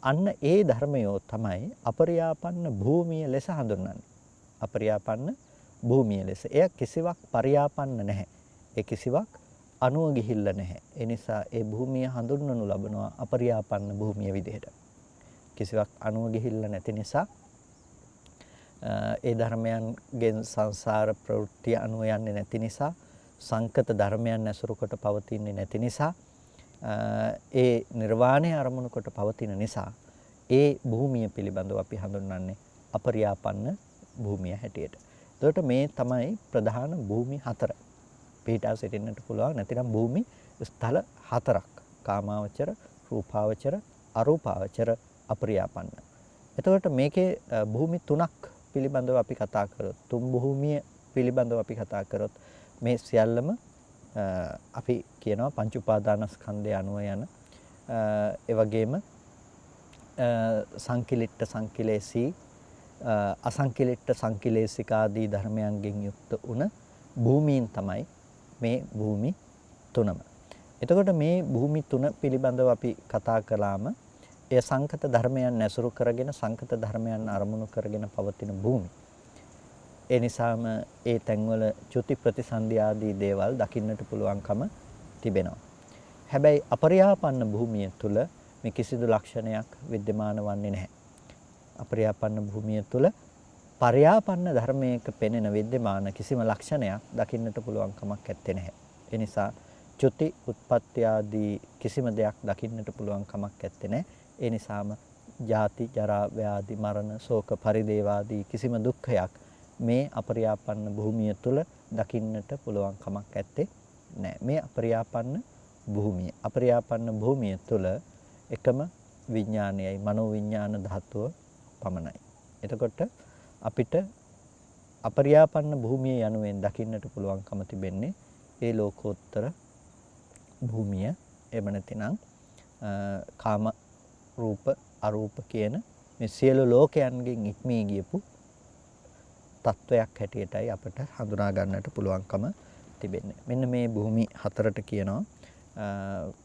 අන්න ඒ ධර්මයෝ තමයි අපරියාපන්න භූමිය ලෙස හඳුන්වන්නේ. අපරියාපන්න භූමිය ලෙස. එය කිසිවක් පරියාපන්න නැහැ. ඒ කිසිවක් අණුව ගිහිල්ලා නැහැ. ඒ නිසා ඒ භූමිය හඳුන්වනු ලබනවා අපරියාපන්න භූමිය විදිහට. කිසිවක් අණුව ගිහිල්ලා නැති නිසා ඒ ධර්මයන්ගෙන් සංසාර ප්‍රවෘත්ති අණුව යන්නේ නැති නිසා සංකත ධර්මයන් ඇසුරු කොට පවතින්නේ නැති නිසා ඒ නිර්වාණය අරමුණු කොට පවතින නිසා ඒ භූමිය පිළිබඳව අපි හඳුන්වන්නේ අපරියාපන්න භූමිය හැටියට. එතකොට මේ තමයි ප්‍රධාන භූමි හතර. පිටා සිටින්නට පුළුවන් නැතිනම් භූමි ස්ථල හතරක්. කාමාවචර, රූපාවචර, අරූපාවචර, අපරියාපන්න. එතකොට මේකේ භූමි තුනක් පිළිබඳව අපි කතා කරොත්, තුන් භූමිය පිළිබඳව අපි කතා කරොත් මේ සියල්ලම අපි කියනවා පංච උපාදානස්කන්ධය අනුව යන ඒ වගේම සංකිලිට්ඨ සංකිලේශී අසංකිලිට්ඨ සංකිලේශික ආදී ධර්මයන්ගෙන් යුක්ත වුණ භූමීන් තමයි මේ භූමි තුනම. එතකොට මේ භූමි තුන පිළිබඳව අපි කතා කළාම එය සංකත ධර්මයන් ඇසුරු කරගෙන සංකත ධර්මයන් අරමුණු කරගෙන පවතින භූමි. ඒ නිසාම ඒ තැන්වල චුති ප්‍රතිසන්දි ආදී දේවල් දකින්නට පුළුවන්කම තිබෙනවා. හැබැයි අපරියාපන්න භූමිය තුල මේ කිසිදු ලක්ෂණයක් विद्यमान වන්නේ නැහැ. අපරියාපන්න භූමිය තුල පරියාපන්න ධර්මයක පෙනෙන विद्यमान කිසිම ලක්ෂණයක් දකින්නට පුළුවන් කමක් නැත්තේ නැහැ. ඒ නිසා චුති උත්පත්ති ආදී කිසිම දෙයක් දකින්නට පුළුවන් කමක් නැත්තේ නැහැ. ඒ නිසාම ජාති ජරා ව්‍යාධි මරණ ශෝක පරිදේව ආදී කිසිම දුක්ඛයක් මේ අපරියාපන්න භූමිය තුල දකින්නට පුළුවන් කමක් නැත්තේ නැහැ. මේ අපරියාපන්න භූමිය තුල එකම විඥානයයි මනෝ විඥාන ධාතුව පමණයි. එතකොට අපිට අපරියාපන්න භූමිය යනුවෙන් දකින්නට පුළුවන්කම තිබෙන්නේ ඒ ලෝකෝත්තර භූමිය. එම නැතිනම් කාම රූප අරූප කියන මේ සියලු ලෝකයන්ගෙන් ඉක්මී ගියපු තත්වයක් හැටියටයි අපට හඳුනා ගන්නට පුළුවන්කම තිබෙන්නේ. මෙන්න මේ භූමි හතරට කියනවා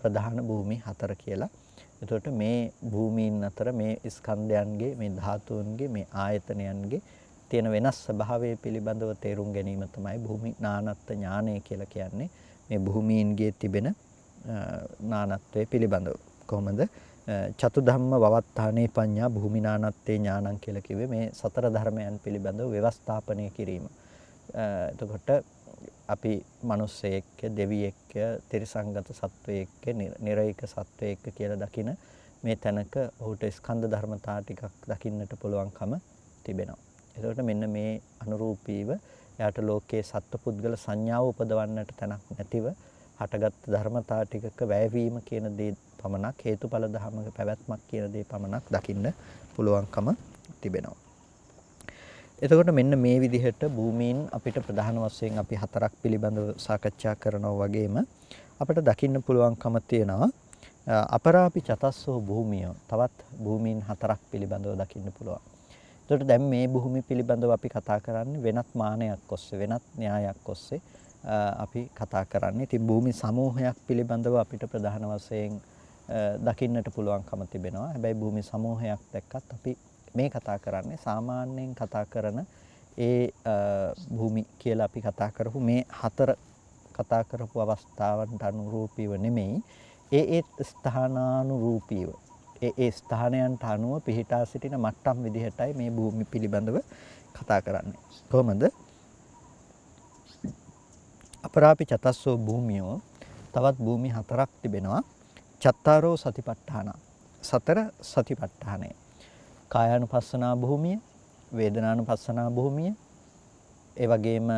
ප්‍රධාන භූමි හතර කියලා. එතකොට මේ භූමීන් අතර මේ ස්කන්ධයන්ගේ මේ ධාතුන්ගේ මේ ආයතනයන්ගේ තියෙන වෙනස් ස්වභාවය පිළිබඳව තේරුම් ගැනීම තමයි භූමි නානත්ත් ඥානය කියලා කියන්නේ. මේ භූමීන්ගේ තිබෙන නානත්වයේ පිළිබඳව කොහොමද චතු ධම්ම වවත්තානේ පඤ්ඤා භූමිනානත්තේ ඥානං කියලා කිව්වේ මේ සතර ධර්මයන් පිළිබඳව ව්‍යවස්ථාපනය කිරීම. එතකොට අපි මිනිස්සෙක්, දෙවියෙක්, තිරිසංගත සත්වයෙක්, නිරයික සත්වයෙක් කියලා දකින මේ තැනක ඔහුට ස්කන්ධ ධර්මතා ටිකක් දකින්නට පුළුවන්කම තිබෙනවා. එතකොට මෙන්න මේ අනුරූපීව එයාට ලෝකයේ සත්පුද්ගල සංඥාව උපදවන්නට තැනක් නැතිව හටගත් ධර්මතා ටිකක වැයවීම කියන දේ පමණක් හේතුඵල ධර්මක පැවැත්මක් කියන දේ පමණක් දකින්න පුළුවන්කම තිබෙනවා. එතකොට මෙන්න මේ විදිහට භූමීන් අපිට ප්‍රධාන වශයෙන් අපි හතරක් පිළිබඳව සාකච්ඡා කරනවා වගේම අපිට දකින්න පුළුවන්කම තියෙනවා අපරාපි චතස්සෝ භූමිය තවත් භූමීන් හතරක් පිළිබඳව දකින්න පුළුවන්. එතකොට දැන් මේ භූමි පිළිබඳව අපි කතා කරන්නේ වෙනත් මානයක් ඔස්සේ වෙනත් න්‍යායක් ඔස්සේ අපි කතා කරන්නේ. ඉතින් භූමි සමූහයක් පිළිබඳව අපිට ප්‍රධාන වශයෙන් දකින්නට පුළුවන්කම තිබෙනවා. හැබැයි භූමි සමූහයක් දැක්කත් අපි මේ කතා කරන්නේ සාමාන්‍යයෙන් කතා කරන ඒ භූමි කියලා අපි කතා කරපු මේ හතර කතා කරපු අවස්ථාවන්ට අනුරූපීව නෙමෙයි ඒ ස්ථානානුරූපීව ඒ ස්ථානයන්ට අනුව පිහිටා සිටින මට්ටම් විදිහටයි මේ භූමි පිළිබඳව කතා කරන්නේ. කොහොමද? අපරාපි චතස්සෝ භූමියෝ තවත් භූමි හතරක් තිබෙනවා. චත්තාරෝ සතිපට්ඨාන. සතර සතිපට්ඨානය. කායානුපස්සනා භූමිය, වේදනානුපස්සනා භූමිය, ඒ වගේම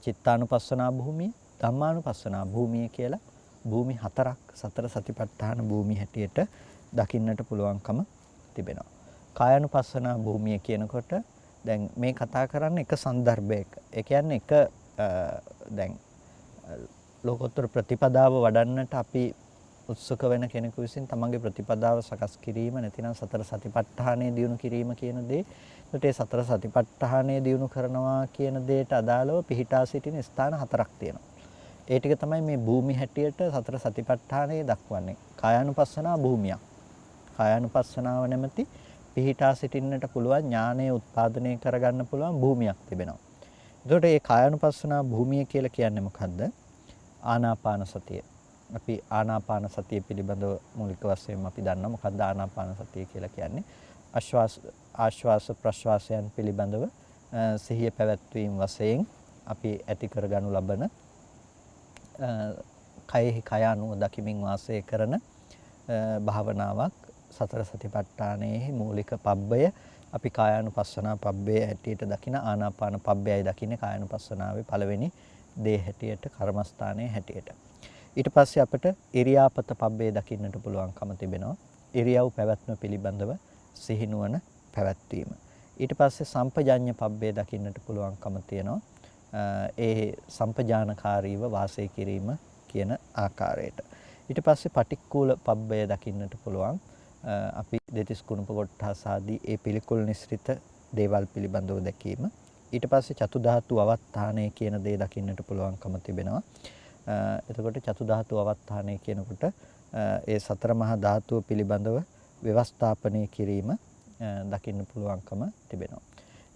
චිත්තානුපස්සනා භූමිය, ධම්මානුපස්සනා භූමිය කියලා භූමි හතරක් සතර සතිපට්ඨාන භූමි හැටියට දකින්නට පුළුවන්කම තිබෙනවා. කායානුපස්සනා භූමිය කියනකොට දැන් මේ කතා කරන්නේ එක සන්දර්භයක. ඒ කියන්නේ එක දැන් ලෝකෝත්තර ප්‍රතිපදාව වඩන්නට අපි උත්සුක වෙන කෙනෙකු විසින් තමන්ගේ ප්‍රතිපදාව සකස් කිරීම නැතිනම් සතර සතිපට්ඨානය දියුණු කිරීම කියන දේ. ඒකට ඒ සතර සතිපට්ඨානය දියුණු කරනවා කියන දෙයට අදාළව පිහිටා සිටින ස්ථාන හතරක් තියෙනවා. ඒ ටික තමයි මේ භූමි හැටියට සතර සතිපට්ඨානය දක්වන්නේ. කායානුපස්සනා භූමියක්. කායානුපස්සනාව නැමැති පිහිටා සිටින්නට පුළුවන් ඥානය උත්පාදනය කරගන්න පුළුවන් භූමියක් තිබෙනවා. එතකොට මේ කායානුපස්සනා භූමිය කියලා කියන්නේ මොකද්ද? ආනාපාන සතිය. අපි ආනාපාන සතිය පිළිබඳව මූලික වශයෙන් අපි දන්නවා මොකක්ද ආනාපාන සතිය කියලා කියන්නේ. ආශ්වාස ප්‍රශ්වාසයන් පිළිබඳව සිහිය පැවැත්වීම වශයෙන් අපි ඇති කරගනු ලබන කයෙහි කය අනුව දකිමින් වාසය කරන භාවනාවක්. සතර සතිපට්ඨානයේ මූලික පබ්බය අපි කායානුපස්සනා පබ්බය හැටියට දකින ආනාපාන පබ්බයයි දකින්නේ කායානුපස්සනාවේ පළවෙනි දේ හැටියට කර්මස්ථානයේ හැටියට. ඊට පස්සේ අපිට ඉරියාපත පබ්බේ දකින්නට පුළුවන්කම තිබෙනවා. ඉරියව් පැවැත්ම පිළිබඳව සිහිනුවන පැවැත්වීම. ඊට පස්සේ සම්පජාඤ්ඤ පබ්බේ දකින්නට පුළුවන්කම තියෙනවා. ඒ සම්පජානකාරීව වාසය කිරීම කියන ආකාරයට. ඊට පස්සේ පටික්කුල පබ්බය දකින්නට පුළුවන්. අපි දෙතිස් කුණප කොට්ටාස ආදී ඒ පිළිකුල් නිස්ෘත දේවල් පිළිබඳව දැකීම. ඊට පස්සේ චතු ධාතු අවස්ථානය කියන දේ දකින්නට පුළුවන්කම තිබෙනවා. එතකොට චතු ධාතු අවස්ථානය කියනකොට ඒ සතර මහා ධාතුව පිළිබඳව ව්‍යවස්ථාපනය කිරීම දකින්න පුළුවන්කම තිබෙනවා.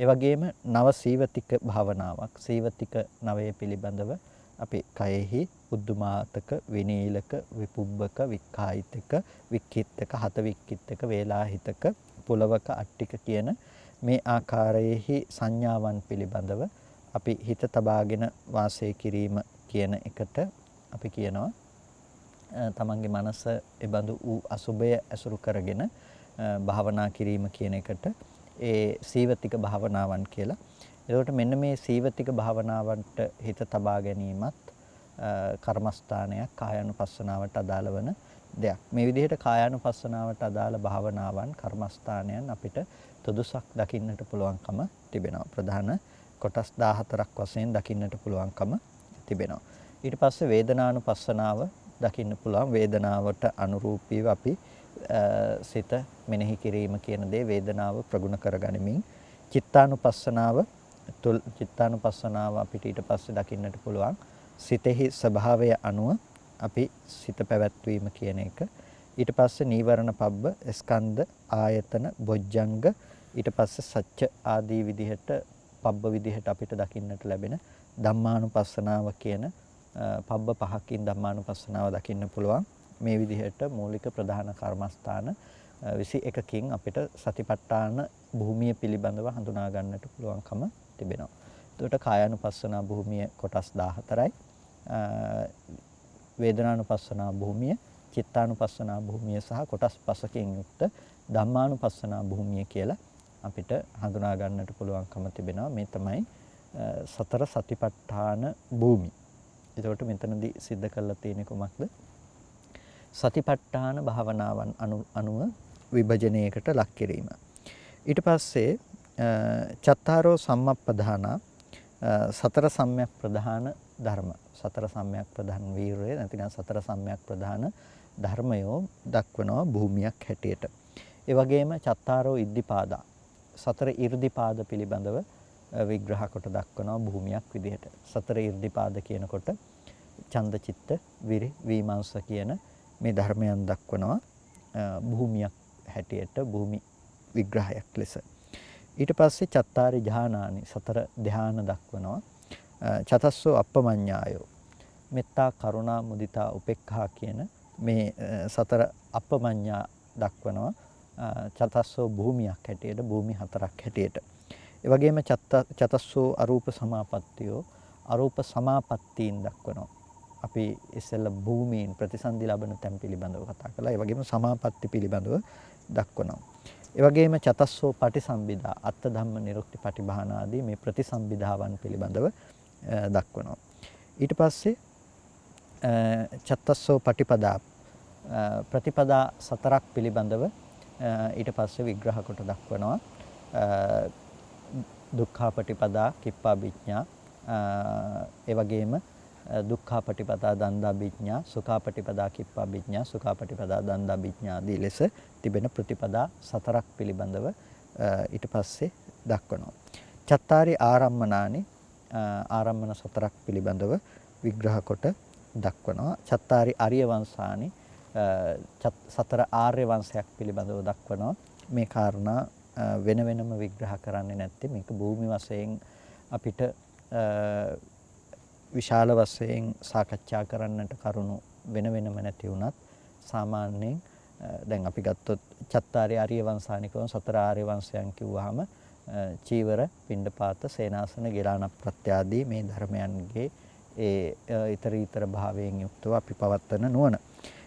ඒ වගේම නව සීවතික භාවනාවක් සීවතික නවයේ පිළිබඳව අපි කයෙහි උද්දුමාතක විනීලක විපුබ්බක වික්ඛායිතක වික්ඛිත්තක හත වික්ඛිත්තක වේලාහිතක පුලවක අට්ටික කියන මේ ආකාරයේහි සංඥාවන් පිළිබඳව අපි හිත තබාගෙන වාසය කිරීම කියන එකට අපි කියනවා තමන්ගේ මනස එබඳු වූ අසුබය ඇසුරු කරගෙන භාවනා කිරීම කියන එකට ඒ සීවතික භාවනාවන් කියලා. එතකොට මෙන්න මේ සීවතික භාවනාවන්ට හිත තබා ගැනීමත් කර්මස්ථානයක් කායානුපස්සනාවට අදාළ වන දෙයක්. මේ විදිහට කායානුපස්සනාවට අදාළ භාවනාවන් කර්මස්ථානයන් අපිට තොදුසක් දකින්නට පුළුවන්කම තිබෙනවා. ප්‍රධාන කොටස් 14ක් වශයෙන් දකින්නට පුළුවන්කම තිබෙනවා. ඊට පස්සේ වේදනානුපස්සනාව දකින්න පුළුවන්. වේදනාවට අනුරූපීව අපි සිත මෙනෙහි කිරීම කියන දේ වේදනාව ප්‍රගුණ කරගනිමින් චිත්තානුපස්සනාව අපිට ඊට පස්සේ දකින්නට පුළුවන්. සිතෙහි ස්වභාවය අනුව අපි සිත පැවැත්වීම කියන එක. ඊට පස්සේ නීවරණ පබ්බ ස්කන්ධ ආයතන බොජ්ජංග ඊට පස්සේ සත්‍ය ආදී විදිහට පබ්බ විදිහට අපිට දකින්නට ලැබෙන ධම්මානුපස්සනාව කියන පබ්බ පහකින් ධම්මානුපස්සනාව දකින්න පුළුවන්. මේ විදිහට මූලික ප්‍රධාන කර්මස්ථාන 21කින් අපිට සතිපට්ඨාන භූමිය පිළිබඳව හඳුනා ගන්නට පුළුවන්කම තිබෙනවා. එතකොට කායානුපස්සනා භූමිය කොටස් 14යි. වේදනානුපස්සනා භූමිය, චිත්තානුපස්සනා භූමිය සහ කොටස් 5කින් යුක්ත ධම්මානුපස්සනා භූමිය කියලා අපිට හඳුනා ගන්නට පුළුවන්කම තිබෙනවා. මේ තමයි සතර සතිපට්ඨාන භූමිය. එතකොට මෙතනදී सिद्ध කරලා තියෙන්නේ කොමක්ද? සතිපට්ඨාන භාවනාවන් අනුව විභජනයකට ලක් කිරීම. ඊට පස්සේ චත්තාරෝ සම්මප්පදාන සතර සම්‍යක් ප්‍රධාන ධර්ම. සතර සම්‍යක් ප්‍රධාන වීරය නැතිනම් සතර සම්‍යක් ප්‍රධාන ධර්මයෝ දක්වනවා භූමියක් හැටියට. ඒ වගේම චත්තාරෝ ඉද්ධිපාදා සතර 이르දිපාද පිළිබඳව විග්‍රහ කොට දක්වනවා භූමියක් විදිහට. සතර 이르දිපාද කියනකොට ඡන්ද චිත්ත විරි විමර්ශ කියන මේ ධර්මයන් දක්වනවා භූමියක් හැටියට භූමි විග්‍රහයක් ලෙස. ඊට පස්සේ චත්තාරි ධානානි සතර ධාන දක්වනවා. චතස්සෝ අප්පමඤ්ඤායෝ මෙත්තා කරුණා මුදිතා උපේක්ඛා කියන මේ සතර අප්පමඤ්ඤා දක්වනවා. චතස්සෝ භූමියක් හැටියට භූමි හතරක් හැටියට. ඒ වගේම චතස්සෝ අරූප සමාපත්තියෝ අරූප සමාපත්තීන් දක්වනවා. අපි ඉස්සෙල්ලා භූමීන් ප්‍රතිසන්දි ලබන තැන් පිළිබඳව කතා කළා. ඒ වගේම සමාපatti පිළිබඳව දක්වනවා. ඒ වගේම චතස්සෝ පටිසම්භිදා අත්ථ ධම්ම නිරුක්ති පටිභාන ආදී මේ ප්‍රතිසම්භිදාවන් පිළිබඳව දක්වනවා. ඊට පස්සේ චත්තස්සෝ පටිපදා ප්‍රතිපදා සතරක් පිළිබඳව ඊට පස්සේ විග්‍රහ කොට දක්වනවා. දුක්ඛාපටිපදා කිප්පාභිඥා ඒ වගේම දුක්ඛාපටිපදා දන්දාභිඥා සුඛාපටිපදා කිප්පාභිඥා සුඛාපටිපදා දන්දාභිඥා ආදී ලෙස තිබෙන ප්‍රතිපදා සතරක් පිළිබඳව ඊට පස්සේ දක්වනවා. චත්තාරි ආරම්මනානි ආරම්මන සතරක් පිළිබඳව විග්‍රහ කොට දක්වනවා. චත්තාරි ආර්ය වංශානි සතර ආර්ය වංශයක් පිළිබඳව දක්වනවා. මේ කාරණා වෙන වෙනම විග්‍රහ කරන්නේ නැත්තේ මේක භූමි වශයෙන් අපිට විශාල වශයෙන් සාකච්ඡා කරන්නට කරුණු වෙන වෙනම නැති වුණත් සාමාන්‍යයෙන් දැන් අපි ගත්තොත් චත්තාරි ආර්ය වංශානිකව සතර ආර්ය වංශයන් කිව්වහම චීවර පිණ්ඩපාත සේනාසන ගිලාන ප්‍රත්‍යාදී මේ ධර්මයන්ගේ ඒ ඊතරීතර භාවයෙන් යුක්තව අපි පවත්වන නුවණ.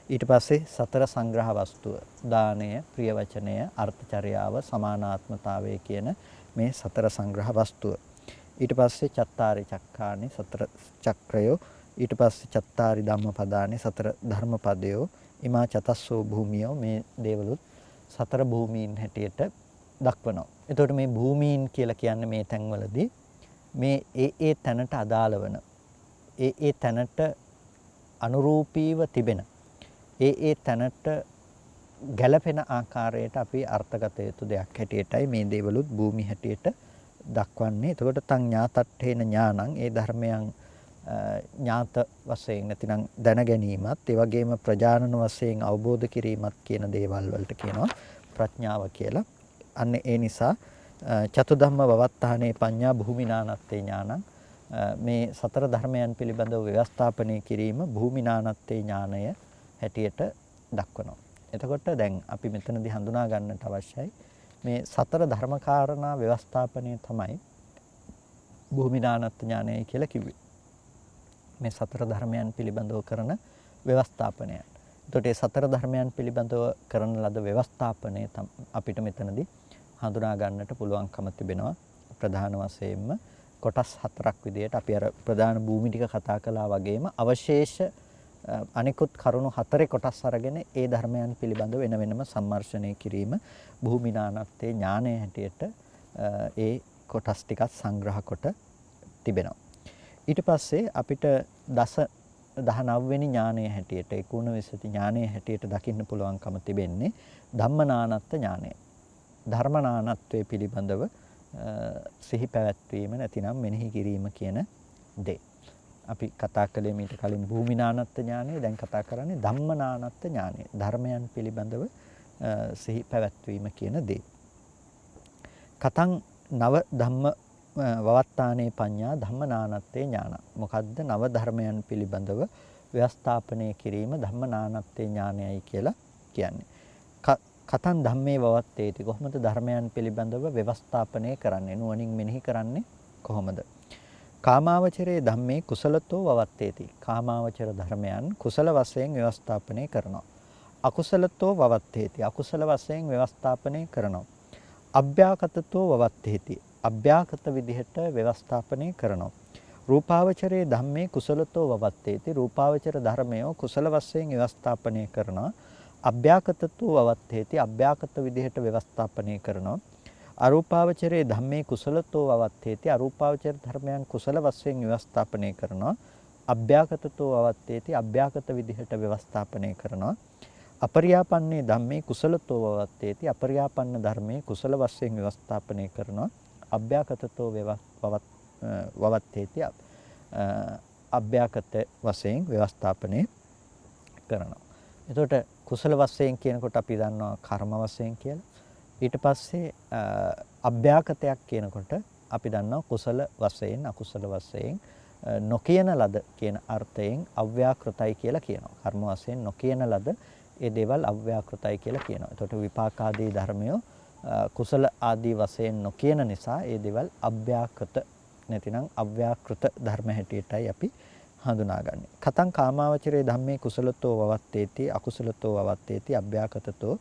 ඊට පස්සේ සතර සංග්‍රහ වස්තුව දානය ප්‍රිය වචනය අර්ථචර්යාව සමානාත්මතාවය කියන මේ සතර සංග්‍රහ වස්තුව. ඊට පස්සේ චත්තාරි චක්කානි සතර චක්‍රයෝ ඊට පස්සේ චත්තාරි ධම්මපදානි සතර ධර්මපදයෝ ඉමා චතස්සෝ භූමියෝ මේ දේවලුත් සතර භූමීන් හැටියට දක්වනවා. එතකොට මේ භූමීන් කියලා කියන්නේ මේ තැන්වලදී මේ ඒ තැනට අදාළ වන ඒ තැනට අනුරූපීව තිබෙන ඒ තැනට ගැළපෙන ආකාරයට අපි අර්ථගත යුතු දෙයක් හැටියටයි මේ දේවලුත් භූමි හැටියට දක්වන්නේ. එතකොට තං ඥාතට්ඨේන ඥානං ඒ ධර්මයන් ඥාත වශයෙන් නැතිනම් දැන ගැනීමත් ඒ වගේම ප්‍රජානන වශයෙන් අවබෝධ කිරීමත් කියන දේවල් වලට කියනවා ප්‍රඥාව කියලා. අන්න ඒ නිසා චතුධම්ම වවත්තානේ පඤ්ඤා භූමිනානත්තේ ඥානං මේ සතර ධර්මයන් පිළිබඳව ව්‍යවස්ථාපනය කිරීම භූමිනානත්තේ ඥානය හැටියට දක්වනවා. එතකොට දැන් අපි මෙතනදී හඳුනා ගන්නට අවශ්‍යයි මේ සතර ධර්මකාරණා ව්‍යවස්ථාපනය තමයි භූමිනානත් ඥානයයි කියලා කිව්වේ. මේ සතර ධර්මයන් පිළිබඳව කරන ව්‍යවස්ථාපනය. එතකොට මේ සතර ධර්මයන් පිළිබඳව කරන ලද ව්‍යවස්ථාපනය අපිට මෙතනදී හඳුනා ගන්නට පුළුවන්කම තිබෙනවා. ප්‍රධාන වශයෙන්ම කොටස් හතරක් විදිහට අපි අර ප්‍රධාන භූමි ටික කතා කළා වගේම අවශේෂ අනිකුත් කරුණු හතරේ කොටස් අරගෙන ඒ ධර්මයන් පිළිබඳව වෙන වෙනම සම්මර්ෂණය කිරීම භූමිනානත්තේ ඥානය හැටියට ඒ කොටස් ටිකක් සංග්‍රහ කොට තිබෙනවා. ඊට පස්සේ අපිට 19 වෙනි ඥානය හැටියට 19 ඥානය හැටියට දකින්න පුළුවන්කම තිබෙන්නේ ධම්මනානත්ත ඥානය. ධර්මනානත්වයේ පිළිබඳව සිහි පැවැත්වීම නැතිනම් මෙනෙහි කිරීම කියන දේ. අපි කතා කළේ මීට කලින් භූමිනානත්ත ඥානය, දැන් කතා කරන්නේ ධම්මනානත්ත ඥානය. ධර්මයන් පිළිබඳව සිහි පැවැත්වීම කියන දේ. කතං නව ධම්ම වවත්තානේ පඤ්ඤා ධම්මනානත්තේ ඥාන. මොකද්ද නව ධර්මයන් පිළිබඳව ව්‍යවස්ථාපනය කිරීම ධම්මනානත්තේ ඥානයයි කියලා කියන්නේ. කතං ධම්මේ වවත්තේති. කොහොමද ධර්මයන් පිළිබඳව ව්‍යවස්ථාපනය කරන්නේ? නුවණින් මෙනෙහි කරන්නේ කොහොමද? කාමාවචරයේ ධම්මේ කුසලතෝ වවත්තේති. කාමාවචර ධර්මයන් කුසල වශයෙන් ව්‍යවස්ථාපනය කරනවා. අකුසලතෝ වවත්තේති. අකුසල වශයෙන් ව්‍යවස්ථාපනය කරනවා. අභ්‍යාකතතෝ වවත්තේති. අභ්‍යාකත විදිහට ව්‍යවස්ථාපනය කරනවා. රූපාවචරයේ ධම්මේ කුසලතෝ වවත්තේති. රූපාවචර ධර්මය කුසල වශයෙන් ව්‍යවස්ථාපනය කරනවා. අභ්‍යාකතතෝ වවත්තේති. අභ්‍යාකත විදිහට ව්‍යවස්ථාපනය කරනවා. අරූපාවචරයේ ධම්මේ කුසලතෝ වවත්තේති. අරූපාවචර ධර්මයන් කුසල වශයෙන් ව්‍යවස්ථාපනය කරනවා. අභ්‍යාකතතෝ වවත්තේති. අභ්‍යාකත විදිහට ව්‍යවස්ථාපනය කරනවා. අපරියාපන්නේ ධම්මේ කුසලතෝ වවත්තේති. අපරියාපන්න ධර්මයේ කුසල වශයෙන් ව්‍යවස්ථාපනය කරනවා. අභ්‍යාකතතෝ වවත්තේති. අභ්‍යාකත වශයෙන් ව්‍යවස්ථාපනය කරනවා. එතකොට කුසල වශයෙන් කියනකොට අපි දන්නවා කර්ම වශයෙන් කියලා. ඊට පස්සේ අභ්‍යාකතයක් කියනකොට අපි දන්නවා කුසල වශයෙන් අකුසල වශයෙන් නොකියන ලද කියන අර්ථයෙන් අව්‍යාකෘතයි කියලා කියනවා. කර්ම වශයෙන් නොකියන ලද ඒ දේවල් අව්‍යාකෘතයි කියලා කියනවා. එතකොට විපාකාදී ධර්මය කුසල ආදී වශයෙන් නොකියන නිසා ඒ දේවල් අභ්‍යාකෘත නැතිනම් අව්‍යාකෘත ධර්ම හැටියටයි අපි හඳුනාගන්නේ. කතං කාමාවචරයේ ධම්මේ කුසලතෝ වවත්තේති. අකුසලතෝ වවත්තේති. අභ්‍යාකතතෝ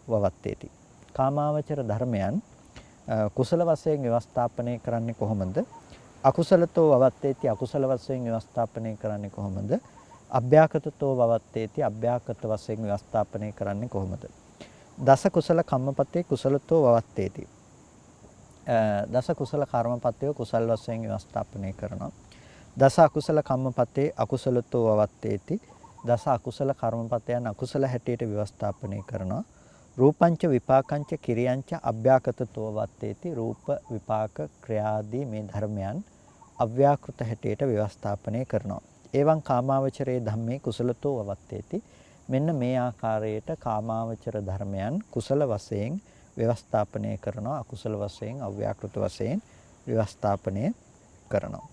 වවත්තේති. කාමාවචර ධර්මයන් කුසල වශයෙන් ව්‍යවස්ථාපනය කරන්නේ කොහොමද? අකුසලතෝ වවත්තේති. අකුසල වශයෙන් ව්‍යවස්ථාපනය කරන්නේ කොහොමද? අභ්‍යාකතතෝ වවත්තේති. අභ්‍යාකත වශයෙන් ව්‍යවස්ථාපනය කරන්නේ කොහොමද? දස කුසල කම්මපතේ කුසලතෝ වවත්තේති. දස කුසල කර්මපතේ කුසල් වශයෙන් ව්‍යවස්ථාපනය කරනවා. දස අකුසල කම්මපතේ අකුසලතෝ වවත්තේති. දස අකුසල කර්මපතයන් අකුසල හැටියට ව්‍යවස්ථාපනය කරනවා. රූපංච විපාකංච කිරියංච අභ්‍යාකතතෝ වවත්තේති. රූප විපාක ක්‍රියාදී මේ ධර්මයන් අව්‍යාකෘත හැටියට ව්‍යවස්ථාපනය කරනවා. එවං කාමාවචරයේ ධම්මේ කුසලතෝ වවත්තේති. මෙන්න මේ ආකාරයට කාමාවචර ධර්මයන් කුසල වශයෙන් ව්‍යවස්ථාපනය කරනවා. අකුසල වශයෙන් අව්‍යාකෘත වශයෙන් ව්‍යවස්ථාපනය කරනවා.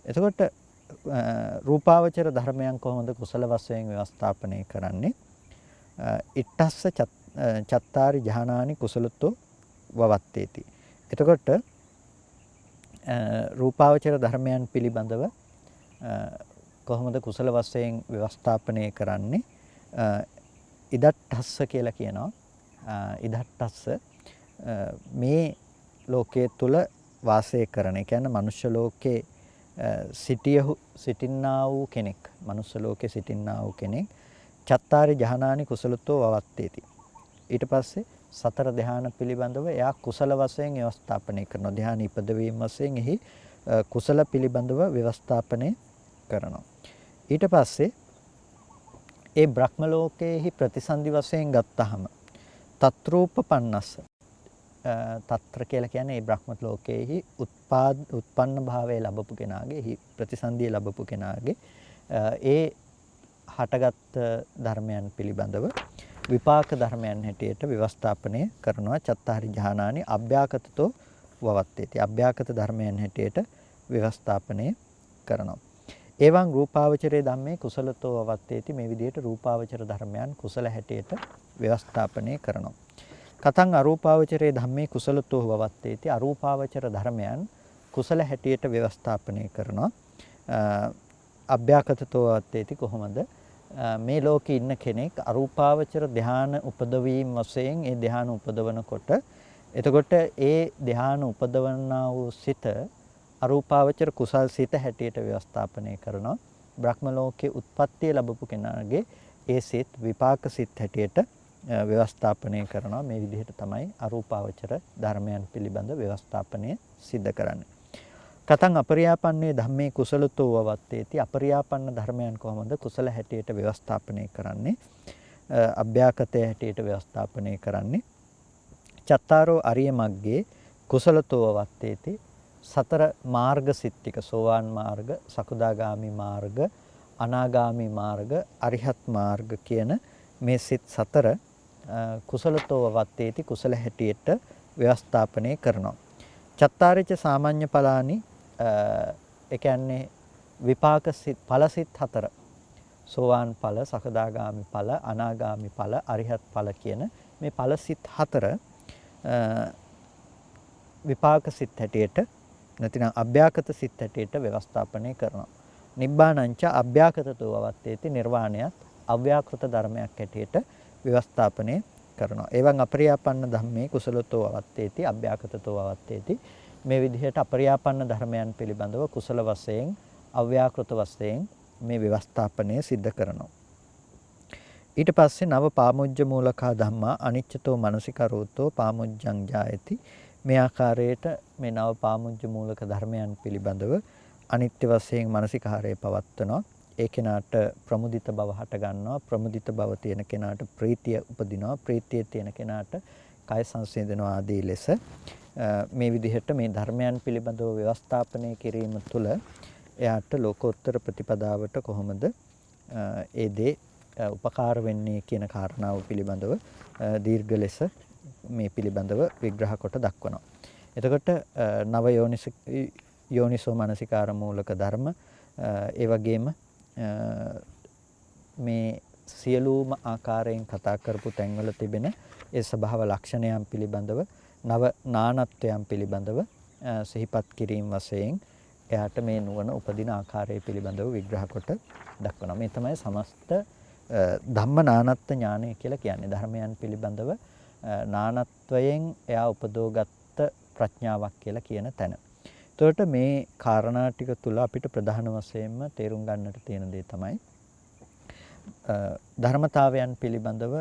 එතකොට රූපාවචර ධර්මයන් කොහොමද කුසල වශයෙන් ව්‍යවස්ථාපනය කරන්නේ? ඉත්තස්ස චත්තාරි ජහනානි කුසලතෝ වවත්තේති. එතකොට රූපාවචර ධර්මයන් පිළිබඳව කොහොමද කුසල වශයෙන් ව්‍යවස්ථාපනය කරන්නේ? ඉදට්ඨස්ස කියලා කියනවා. ඉදට්ඨස්ස මේ ලෝකයේ තුල වාසය කරන, ඒ කියන්නේ මනුෂ්‍ය ලෝකේ සිටින්නා වූ කෙනෙක්, මනුෂ්‍ය ලෝකේ සිටින්නා වූ කෙනෙක් චත්තාරි ජහනානි කුසලතෝ වවත්තේති. ඊට පස්සේ සතර ධ්‍යාන පිළිබඳව එයා කුසල වශයෙන් ව්‍යවස්ථාපනය කරනවා. ධ්‍යාන ඉපදවීම වශයෙන් එහි කුසල පිළිබඳව ව්‍යවස්ථාපනය කරනවා. ඊට පස්සේ ඒ බ්‍රහ්ම ලෝකයේහි ප්‍රතිසන්දි වශයෙන් ගත්තහම තත්රූපපන්නස්ස తත්‍ර කියලා කියන්නේ මේ බ්‍රහ්ම ලෝකයේහි උත්පන්න භාවය ලැබපු කෙනාගේ ප්‍රතිසන්දිය ලැබපු කෙනාගේ ඒ හටගත් ධර්මයන් පිළිබඳව විපාක ධර්මයන් හැටියට ව්‍යවස්ථාපනය කරනවා. චත්තාරි ඥානානි අභ්‍යාකතතෝ වවත්තේති. අභ්‍යාකත ධර්මයන් හැටියට ව්‍යවස්ථාපනය කරනවා. එවං රූපාවචරයේ ධම්මේ කුසලතෝ වවත්තේති. මේ විදිහට රූපාවචර ධර්මයන් කුසල හැටියට ව්‍යවස්ථාපනය කරනවා. කතං අරූපාවචරයේ ධම්මේ කුසලතෝ වවත්තේති. අරූපාවචර ධර්මයන් කුසල හැටියට ව්‍යවස්ථාපනය කරනවා. අභ්‍යාකතතෝ වවත්තේති කොහොමද? මේ ලෝකේ ඉන්න කෙනෙක් අරූපාවචර ධ්‍යාන උපදවීම වශයෙන් ඒ ධ්‍යාන උපදවනකොට එතකොට ඒ ධ්‍යාන උපදවන්නා වූ සිත අරූපාවචර කුසල් සිත හැටියට ව්‍යවස්ථාපනය කරනවා. බ්‍රහ්ම ලෝකේ උත්පත්තිය ලැබපු කෙනාගේ ඒ සිත් විපාක සිත් හැටියට ව්‍යවස්ථාපනය කරනවා. මේ විදිහට තමයි අරූපාවචර ධර්මයන් පිළිබඳ ව්‍යවස්ථාපනය සිද්ධ කරන්නේ. කතං අපරියාපන්නේ ධම්මේ කුසලතෝ වවත්තේති. අපරියාපන්න ධර්මයන් කොහොමද කුසල හැටියට ව්‍යවස්ථාපනය කරන්නේ? අභ්‍යාකතය හැටියට ව්‍යවස්ථාපනය කරන්නේ. චත්තාරෝ අරිය මග්ගේ කුසලතෝ වවත්තේති. සතර මාර්ග සිත්තික සෝවාන් මාර්ග, සකුදාගාමි මාර්ග, අනාගාමි මාර්ග, අරිහත් මාර්ග කියන මේ සිත් සතර කුසලතෝ වවත්තේති කුසල හැටියට ව්‍යවස්ථාපනය කරනවා. චත්තාරිච සාමාන්‍ය ඵලානි ඒ කියන්නේ විපාක සිත් ඵල සිත් හතර. සෝවාන් ඵල, සකදාගාමි ඵල, අනාගාමි ඵල, අරිහත් ඵල කියන මේ ඵල සිත් හතර විපාක සිත් හැටියට නැතිනම් අභ්‍යාකත සිත් හැටියට ව්‍යවස්ථාපනය කරනවා. නිබ්බානංච අභ්‍යාකතතෝ වවත්තේති. නිර්වාණයත් අව්‍යාකෘත ධර්මයක් හැටියට ව්‍යවස්ථාපනය කරනවා. එවං අපරියාපන්න ධම්මේ කුසලතෝ වවත්තේති අභ්‍යාකතතෝ වවත්තේති. මේ විදිහට අපරියාපන්න ධර්මයන් පිළිබඳව කුසල වශයෙන් අව්‍යාකෘත වශයෙන් මේ ව්‍යවස්ථාපනය සිද්ධ කරනවා. ඊට පස්සේ නව පාමුජ්ජ මූලකා ධම්මා අනිච්චතෝ මනසිකරෝතෝ පාමුජ්ජං ජායති. මේ ආකාරයට මේ නව පාමුජ්ජ මූලක ධර්මයන් පිළිබඳව අනිත්‍ය වශයෙන් මනසිකාරය පවත්වනවා. ඒ කෙනාට ප්‍රමුදිත බව හට ගන්නවා. ප්‍රමුදිත බව තියෙන කෙනාට ප්‍රීතිය උපදිනවා. ප්‍රීතිය තියෙන කෙනාට කය සංසිඳනවා ආදී ලෙස මේ විදිහට මේ ධර්මයන් පිළිබඳව ව්‍යවස්ථාපනය කිරීම තුළ එයාට ලෝකෝත්තර ප්‍රතිපදාවට කොහොමද ඒ දේ උපකාර වෙන්නේ කියන කාරණාව පිළිබඳව දීර්ඝ ලෙස මේ පිළිබඳව විග්‍රහ කොට දක්වනවා. එතකොට නව යෝනිසෝ මනසිකාර මූලක ධර්ම ඒ වගේම මේ සියලුම ආකාරයෙන් කතා කරපු තැන්වල තිබෙන ඒ ස්වභාව ලක්ෂණයන් පිළිබඳව නව නානත්වයන් පිළිබඳව සිහිපත් කිරීම වශයෙන් එයාට මේ නුවණ උපදින ආකාරය පිළිබඳව විග්‍රහ කොට දක්වනවා. මේ තමයි සමස්ත ධම්ම නානත්ත්ව ඥානය කියලා කියන්නේ. ධර්මයන් පිළිබඳව නානත්වයෙන් එයා උපදෝගත්ත ප්‍රඥාවක් කියලා කියන තැන. එතකොට මේ කාරණා ටික තුල අපිට ප්‍රධාන වශයෙන්ම තේරුම් ගන්නට තියෙන දේ තමයි ධර්මතාවයන් පිළිබඳව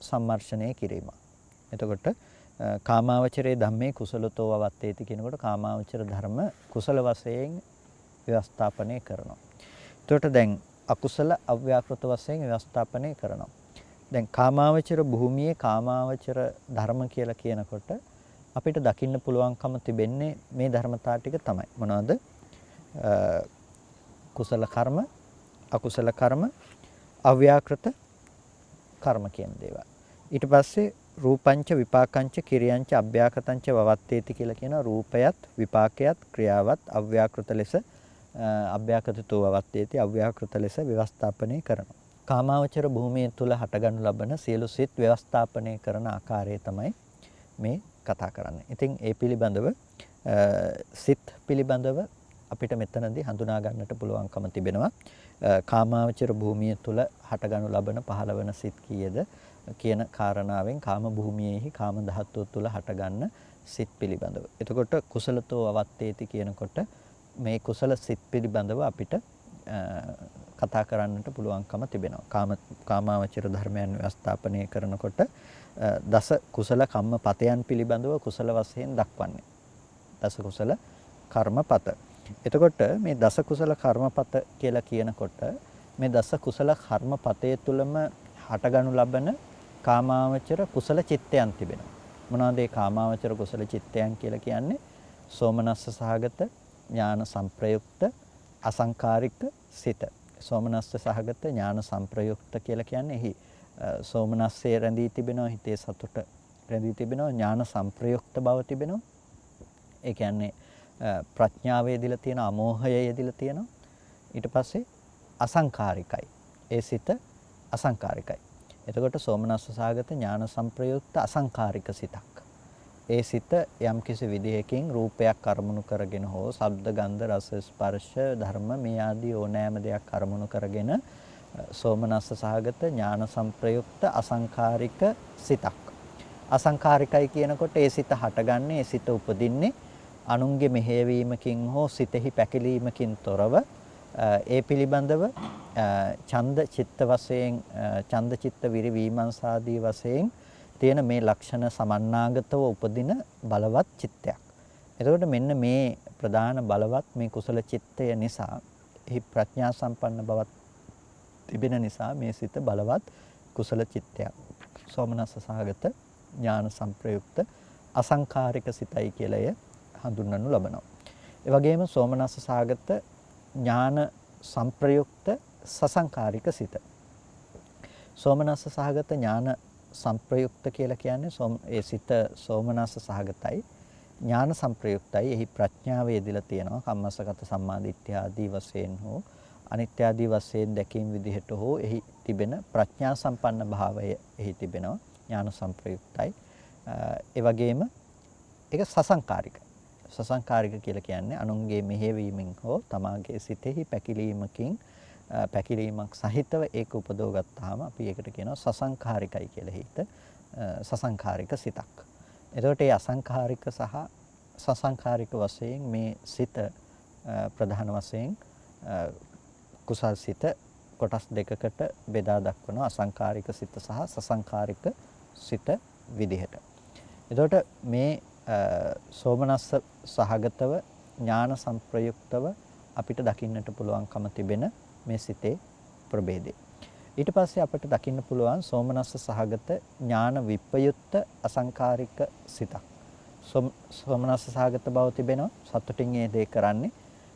සම්මර්ෂණය කිරීම. එතකොට කාමාවචරයේ ධම්මේ කුසලතෝ වවත්තේති කියනකොට කාමාවචර ධර්ම කුසල වශයෙන් ව්‍යවස්ථාපනය කරනවා. එතකොට දැන් අකුසල අව්‍යාකෘත වශයෙන් ව්‍යවස්ථාපනය කරනවා. දැන් කාමාවචර භූමියේ කාමාවචර ධර්ම කියලා කියනකොට අපිට දකින්න පුළුවන්කම තිබෙන්නේ මේ ධර්මතා ටික තමයි. මොනවද? කුසල කර්ම, අකුසල කර්ම, අව්‍යාකෘත කර්ම කියන දේවල්. ඊට පස්සේ රූපංච විපාකංච කිරියංච අභ්‍යාකතංච වවත්තේති කියලා කියන රූපයත් විපාකයත් ක්‍රියාවත් අව්‍යාකෘත ලෙස අභ්‍යාකතතෝ වවත්තේති අව්‍යාකෘත ලෙස ව්‍යවස්ථාපනය කරනවා. කාමාවචර භූමිය තුල හටගනු ලබන සියලු සිත් ව්‍යවස්ථාපනය කරන ආකාරය තමයි මේ කතා කරන්නේ. ඉතින් ඒ පිළිබඳව සිත් පිළිබඳව අපිට මෙතනදී හඳුනා ගන්නට පුළුවන්කම තිබෙනවා. කාමාවචර භූමිය තුල හටගනු ලබන පහළවන සිත් කීයද කියන කාරණාවෙන් කාම භූමියේහි කාම ධාතුව තුල හටගන්න සිත් පිළිබඳව. එතකොට කුසලතෝ අවත්තේති කියනකොට මේ කුසල සිත් පිළිබඳව අපිට කතා කරන්නට පුළුවන්කම තිබෙනවා. කාම කාමාවචර ධර්මයන් ව්‍යවස්ථාපනය කරනකොට දස කුසල කම්මපතයන් පිළිබඳව කුසල වශයෙන් දක්වන්නේ. දස කුසල කර්මපත. එතකොට මේ දස කුසල කර්මපත කියලා කියනකොට මේ දස කුසල කර්මපතේ තුලම හටගනු ලබන කාමාවචර කුසල චිත්තයන් තිබෙනවා. මොනවාද මේ කාමාවචර කුසල චිත්තයන් කියලා කියන්නේ? සෝමනස්ස සහගත ඥාන සංප්‍රයුක්ත අසංකාරික සිත. සෝමනස්ස සහගත ඥාන සංප්‍රයුක්ත කියලා කියන්නේ එහි සෝමනස්සේ රැඳී තිබෙනවා, හිතේ සතුට රැඳී තිබෙනවා, ඥාන සංප්‍රයුක්ත බව තිබෙනවා. ඒ කියන්නේ ප්‍රඥාවේ යෙදিলা තියෙන අමෝහය යෙදিলা තියෙනවා. ඊට පස්සේ අසංකාරිකයි. ඒ සිත අසංකාරිකයි. එතකොට සෝමනස්ස සහගත ඥාන සංප්‍රයුක්ත අසංකාරික සිතක්. ඒ සිත යම්කිසි විදියකින් රූපයක් අරමුණු කරගෙන හෝ ශබ්ද ගන්ධ රස ස්පර්ශ ධර්ම මේ ආදී ඕනෑම දෙයක් අරමුණු කරගෙන සෝමනස්ස සහගත ඥාන සංප්‍රයුක්ත අසංකාරික සිතක්. අසංකාරිකයි කියනකොට ඒ සිත හටගන්නේ, ඒ සිත උපදින්නේ අනුන්ගේ මෙහෙයවීමකින් හෝ සිතෙහි පැකිලීමකින් තොරව ඒ පිළිබඳව ඡන්ද චිත්ත වශයෙන් ඡන්ද චිත්ත විරි විමර්ශාදී වශයෙන් තියෙන මේ ලක්ෂණ සමන්නාගතව උපදින බලවත් චිත්තයක්. එතකොට මෙන්න මේ ප්‍රධාන බලවත් මේ කුසල චිත්තය නිසා එහි ප්‍රඥා සම්පන්න බවක් තිබෙන නිසා මේ සිත බලවත් කුසල චිත්තයක්. සෝමනස්ස සහගත ඥාන සංප්‍රයුක්ත අසංකාරික සිතයි කියලා එය හඳුන්වනු ලබනවා. ඒ වගේම සෝමනස්ස සහගත ඥාන සංප්‍රයුක්ත සසංකාරික සිත. සෝමනස්ස සහගත ඥාන සංප්‍රයුක්ත කියලා කියන්නේ ඒ සිත සෝමනස්ස සහගතයි, ඥාන සංප්‍රයුක්තයි. එහි ප්‍රඥාව යෙදিলা තියෙනවා. කම්මස්සගත සම්මාදිට්ඨිය ආදී වශයෙන් හෝ අනිත්‍ය ආදී වශයෙන් දැකීම විදිහට හෝ එහි තිබෙන ප්‍රඥා සම්පන්න භාවය එහි තිබෙනවා. ඥාන සංප්‍රයුක්තයි. ඒ වගේම ඒක සසංකාරිකයි. සසංකාරික කියලා කියන්නේ අනුන්ගේ මෙහෙවීමෙන් හෝ තමාගේ සිතෙහි පැකිලීමක් සහිතව ඒක උපදව ගත්තාම අපි ඒකට කියනවා සසංකාරිකයි කියලා. හිත සසංකාරික සිතක්. එතකොට මේ අසංකාරික සහ සසංකාරික වශයෙන් මේ සිත ප්‍රධාන වශයෙන් කුසල් සිත කොටස් දෙකකට බෙදා දක්වනවා. අසංකාරික සිත සහ සසංකාරික සිත විදිහට. එතකොට මේ සෝමනස්ස සහගතව ඥාන සංප්‍රයුක්තව අපිට දකින්නට පුළුවන්කම තිබෙන මේ සිතේ ප්‍රභේදය. ඊට පස්සේ අපිට දකින්න පුළුවන් සෝමනස්ස සහගත ඥාන විප්‍රයුක්ත අසංකාරික සිතක්. සෝමනස්ස සහගත බව තිබෙනවා. සතුටින් ඒ දේ කරන්නේ.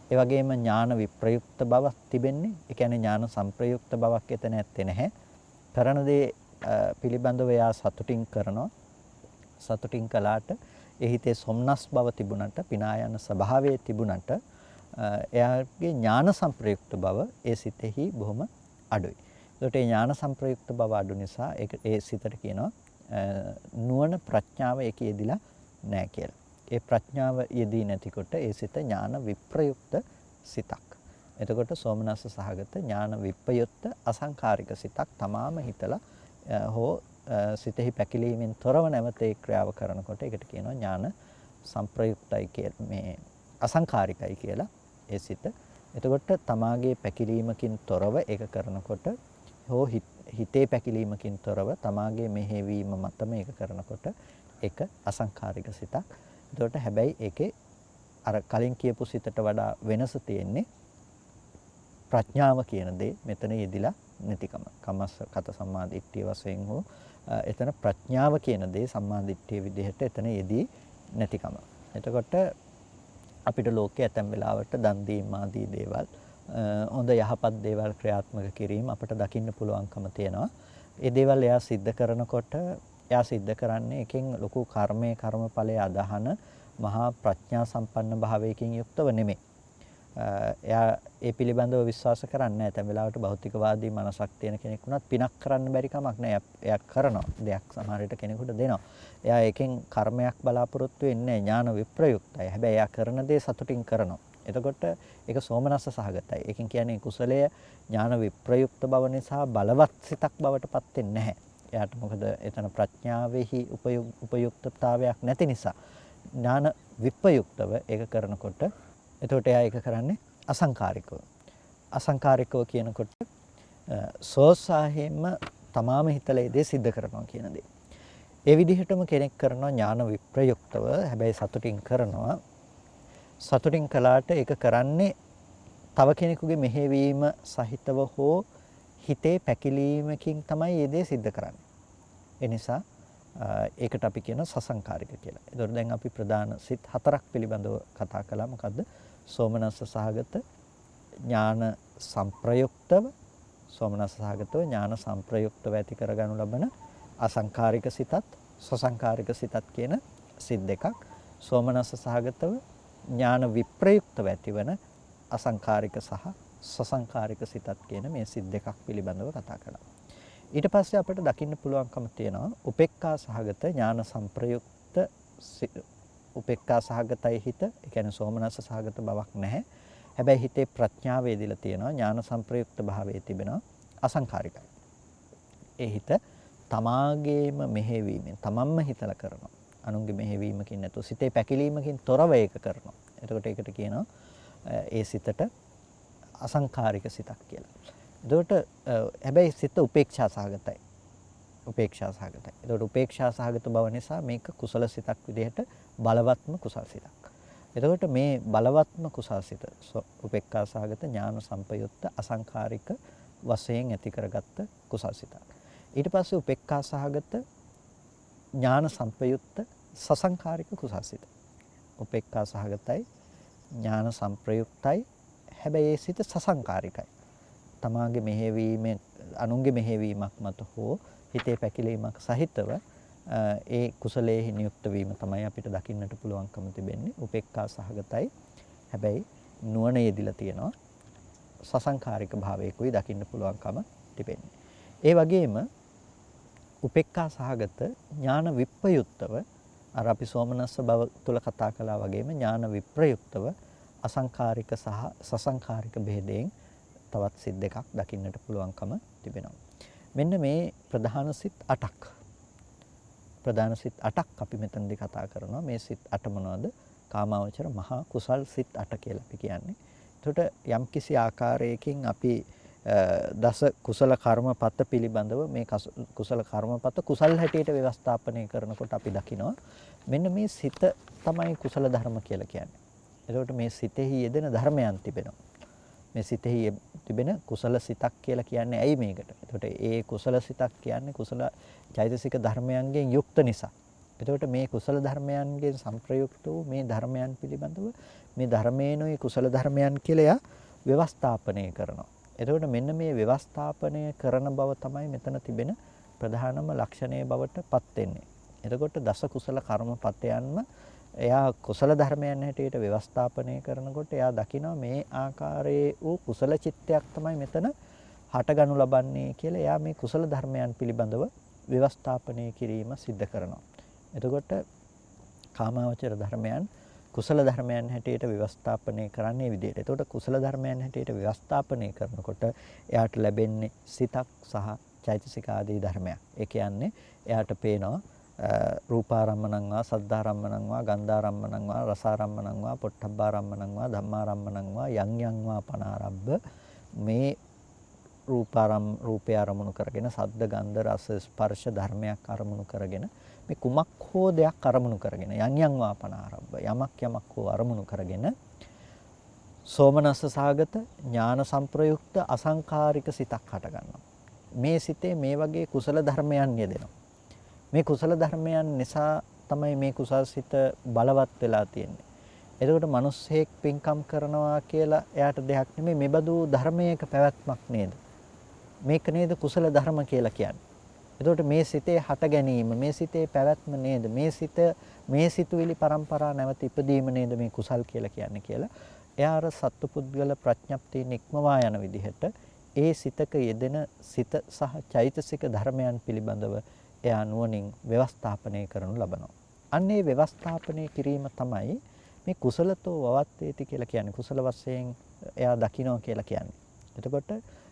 ඒ වගේම ඥාන විප්‍රයුක්ත බවක් තිබෙන්නේ. ඒ කියන්නේ ඥාන සංප්‍රයුක්ත බවක් එතන ඇත්තේ නැහැ. කරන දේ පිළිබඳව එයා සතුටින් කරනවා. සතුටින් කළාට ඒ හිතේ සොම්නස් බව තිබුණට, පිනා යන ස්වභාවයේ තිබුණට එයාගේ ඥාන සංප්‍රයුක්ත බව ඒ සිතෙහි බොහොම අඩුයි. ඒකට ඒ ඥාන සංප්‍රයුක්ත බව අඩු නිසා ඒ සිතට කියනවා නුවණ ප්‍රඥාව ඒකේ යෙදිලා නැහැ කියලා. ඒ ප්‍රඥාව යෙදී නැතිකොට ඒ සිත ඥාන විප්‍රයුක්ත සිතක්. එතකොට සෝමනස්ස සහගත ඥාන විප්‍රයුක්ත අසංකාරික සිතක් තමාම හිතලා හෝ සිතෙහි පැකිලීමෙන් තොරව නැවත ඒ ක්‍රියාව කරනකොට ඒකට කියනවා ඥාන සංප්‍රයුක්තයි කියලා, මේ අසංකාරිකයි කියලා ඒ සිත. එතකොට තමාගේ පැකිලීමකින් තොරව ඒක කරනකොට හෝ හිතේ පැකිලීමකින් තොරව තමාගේ මෙහෙවීම මතම ඒක කරනකොට ඒක අසංකාරික සිතක්. එතකොට හැබැයි ඒකේ අර කලින් කියපු සිතට වඩා වෙනස තියෙන්නේ ප්‍රඥාව කියන දේ මෙතන යෙදිලා නැතිකම. කම්මස්සගත සම්මාදිට්ඨිය වශයෙන් හෝ එතන ප්‍රඥාව කියන දේ සම්මාදිට්ඨිය විදිහට එතන යෙදී නැතිකම. එතකොට අපිට ලෝකයේ ඇතැම් වෙලාවට දන් දීම ආදී දේවල් හොඳ යහපත් දේවල් ක්‍රියාත්මක කිරීම අපිට දකින්න පුළුවන්කම තියෙනවා. ඒ දේවල් එයා සිද්ධ කරනකොට එයා සිද්ධ කරන්නේ එකෙන් ලොකු කර්මඵලයේ අදහන මහා ප්‍රඥා සම්පන්න භාවයකින් යුක්තව නෙමෙයි. එයා ඒ පිළිබඳව විශ්වාස කරන්නේ නැහැ. තැන් වෙලාවට භෞතිකවාදී මනසක් තියෙන කෙනෙක් වුණත් පිනක් කරන්න බැරි කමක් නැහැ. එයා කරනවා. දෙයක් සමහර විට කෙනෙකුට දෙනවා. එයා එකෙන් කර්මයක් බලාපොරොත්තු වෙන්නේ ඥාන විප්‍රයුක්තයි. හැබැයි එයා කරන දේ සතුටින් කරනවා. එතකොට ඒක සෝමනස්ස සහගතයි. ඒකෙන් කියන්නේ කුසලය ඥාන විප්‍රයුක්ත බව නිසා බලවත් සිතක් බවට පත් වෙන්නේ නැහැ. එයාට මොකද එතන ප්‍රඥාවෙහි උපයුක්තතාවයක් නැති නිසා ඥාන විප්‍රයුක්තව ඒක කරනකොට එතකොට එයා ඒක කරන්නේ අසංකාරිකව. අසංකාරිකව කියනකොට සෝත්සාහයෙන්ම තමාම හිතලා ඒ දේ සිද්ධ කරනවා කියන දේ. ඒ විදිහටම කෙනෙක් කරනවා ඥාන විප්‍රයුක්තව. හැබැයි සතුටින් කරනවා. සතුටින් කළාට ඒක කරන්නේ තව කෙනෙකුගේ මෙහෙවීම සහිතව හෝ හිතේ පැකිලීමකින් තමයි මේ දේ සිද්ධ කරන්නේ. ඒ නිසා ඒකට අපි කියන සසංකාරික කියලා. ඒතකොට දැන් අපි ප්‍රධාන සිත් 4ක් පිළිබඳව කතා කළා. මොකද්ද? සෝමනස්ස සහගත ඥාන සංප්‍රයුක්තව ඥාන සංප්‍රයුක්තව ඇති කරගනු ලබන අසංකාරික සිතත් සසංකාරික සිතත් කියන සිත් දෙකක්. සෝමනස්ස සහගතව ඥාන විප්‍රයුක්තව ඇතිවන අසංකාරික සහ සසංකාරික සිතත් කියන මේ සිත් දෙකක් පිළිබඳව කතා කළා. ඊට පස්සේ අපිට දකින්න පුළුවන්කම තියෙනවා උපේක්ඛා සහගත ඥාන සංප්‍රයුක්ත උපේක්ඛා සහගතයි හිත. ඒ කියන්නේ සෝමනස්ස සහගත බවක් නැහැ. හැබැයි හිතේ ප්‍රඥාව වේදිලා තියෙනවා ඥාන සංප්‍රයුක්ත භාවයේ තිබෙනවා අසංකාරිකයි. ඒ හිත තමාගේම මෙහෙවීමෙන් තමන්ම හිතලා කරනවා. අනුන්ගේ මෙහෙවීමකින් නැතුව සිතේ පැකිලීමකින් තොරව ඒක කරනවා. එතකොට ඒකට කියනවා ඒ සිතට අසංකාරික සිතක් කියලා. එතකොට හැබැයි සිත උපේක්ෂා සහගතයි. එතකොට උපේක්ෂා සහගත බව නිසා මේක කුසල සිතක් විදිහට බලවත්ම කුසල සිතක්. එතකොට මේ බලවත්ම කුසල සිත උපේක්ඛා සහගත ඥාන සංපයුක්ත අසංකාරික වශයෙන් ඇති කරගත්ත කුසල සිතක්. ඊට පස්සේ උපේක්ඛා සහගත ඥාන සංපයුක්ත සසංකාරික කුසල සිත. උපේක්ඛා සහගතයි ඥාන සංප්‍රයුක්තයි. හැබැයි ඒ සිත සසංකාරිකයි. තමාගේ මෙහෙවීමෙන් අනුන්ගේ මෙහෙවීමක් මත හෝ හිතේ පැකිලීමක් සහිතව ඒ කුසලයේ නියුක්ත වීම තමයි අපිට දකින්නට පුළුවන්කම තිබෙන්නේ. උපේක්ඛා සහගතයි. හැබැයි නුවණ යෙදිලා තියෙනවා. සසංකාරික භාවයකුයි දකින්න පුළුවන්කම තිබෙන්නේ. ඒ වගේම උපේක්ඛා සහගත ඥාන විප්‍රයුක්තව අර අපි සෝමනස්ස බව තුල කතා කළා වගේම ඥාන විප්‍රයුක්තව අසංකාරික සහ සසංකාරික භේදයෙන් තවත් සිත් දෙකක් දකින්නට පුළුවන්කම තිබෙනවා. මෙන්න මේ ප්‍රධාන සිත් 8ක්. ප්‍රධාන සිත් 8ක් අපි මෙතනදී කතා කරනවා. මේ සිත් 8 මොනවද? කාමාවචර මහා කුසල් සිත් 8 කියලා අපි කියන්නේ. එතකොට යම්කිසි ආකාරයකින් අපි දස කුසල කර්මපත පිළිබඳව මේ කුසල කර්මපත කුසල් හැටියට ව්‍යවස්ථාපනය කරනකොට අපි දකිනවා මෙන්න මේ සිත තමයි කුසල ධර්ම කියලා කියන්නේ. එතකොට මේ සිතෙහි යෙදෙන ධර්මයන් තිබෙනවා. මේ සිතෙහි තිබෙන කුසල සිතක් කියලා කියන්නේ ඇයි මේකට? එතකොට ඒ කුසල සිතක් කියන්නේ කුසල චෛතසික ධර්මයන්ගෙන් යුක්ත නිසා. එතකොට මේ කුසල ධර්මයන්ගෙන් සංප්‍රයුක්ත වූ මේ ධර්මයන් පිළිබඳව මේ ධර්මේනොයි කුසල ධර්මයන් කියලා ව්‍යවස්ථාපනය කරනවා. එතකොට මෙන්න මේ ව්‍යවස්ථාපනය කරන බව තමයි මෙතන තිබෙන ප්‍රධානම ලක්ෂණය බවට පත් වෙන්නේ. එතකොට දස කුසල කර්මපතයන්ම එයා කුසල ධර්මයන් හැටියට ව්‍යවස්ථාපනය කරනකොට එයා දකිනවා මේ ආකාරයේ වූ කුසල චිත්තයක් තමයි මෙතන හටගනු ලබන්නේ කියලා එයා මේ කුසල ධර්මයන් පිළිබඳව ව්‍යවස්ථාපනය කිරීම සිද්ධ කරනවා. එතකොට කාමාවචර ධර්මයන් කුසල ධර්මයන් හැටියට ව්‍යවස්ථාපනය කරන්නේ විදිහට. එතකොට කුසල ධර්මයන් හැටියට ව්‍යවස්ථාපනය කරනකොට එයාට ලැබෙන්නේ සිතක් සහ චෛතසික ආදී ධර්මයක්. ඒ කියන්නේ එයාට පේනවා රූපාරම්මණං වා සද්ධාරම්මණං වා ගන්ධාරම්මණං වා රසාරම්මණං වා පොට්ටබ්බාරම්මණං වා ධම්මාරම්මණං වා යං යං වා පනාරබ්බ මේ රූපය අරමුණු කරගෙන සද්ද ගන්ධ රස ස්පර්ශ ධර්මයක් අරමුණු කරගෙන මේ කුමක් හෝ දෙයක් අරමුණු කරගෙන යං යං වා පනාරබ්බ යමක් හෝ අරමුණු කරගෙන සෝමනස්ස සාගත ඥාන සංප්‍රයුක්ත අසංකාරික සිතක් හට ගන්නවා. මේ සිතේ මේ වගේ කුසල ධර්මයන් යෙදෙනවා. මේ කුසල ධර්මයන් නිසා තමයි මේ කුසල් සිත බලවත් වෙලා තියෙන්නේ. එතකොට මිනිස්සෙක් පින්කම් කරනවා කියලා එයාට දෙයක් නෙමෙයි මෙබඳු ධර්මයක පැවැත්මක් නේද? මේක නේද කුසල ධර්ම කියලා කියන්නේ. එතකොට මේ සිතේ හට ගැනීම, මේ සිතේ පැවැත්ම නේද? මේ සිතුවිලි පරම්පරා නැවත ඉපදීම නේද මේ කුසල් කියලා කියන්නේ කියලා. එයා අර සත්පුද්ගල ප්‍රඥප්තිය නික්මවා යන විදිහට ඒ සිතක යෙදෙන සිත සහ චෛතසික ධර්මයන් පිළිබඳව එයා නුවණින් ව්‍යවස්ථාපනය කරනු ලබනවා. අන්න ඒ ව්‍යවස්ථාපනය කිරීම තමයි මේ කුසලතෝ වවත්තේති කියලා කියන්නේ. කුසල වශයෙන් එයා දකිනවා කියලා කියන්නේ. එතකොට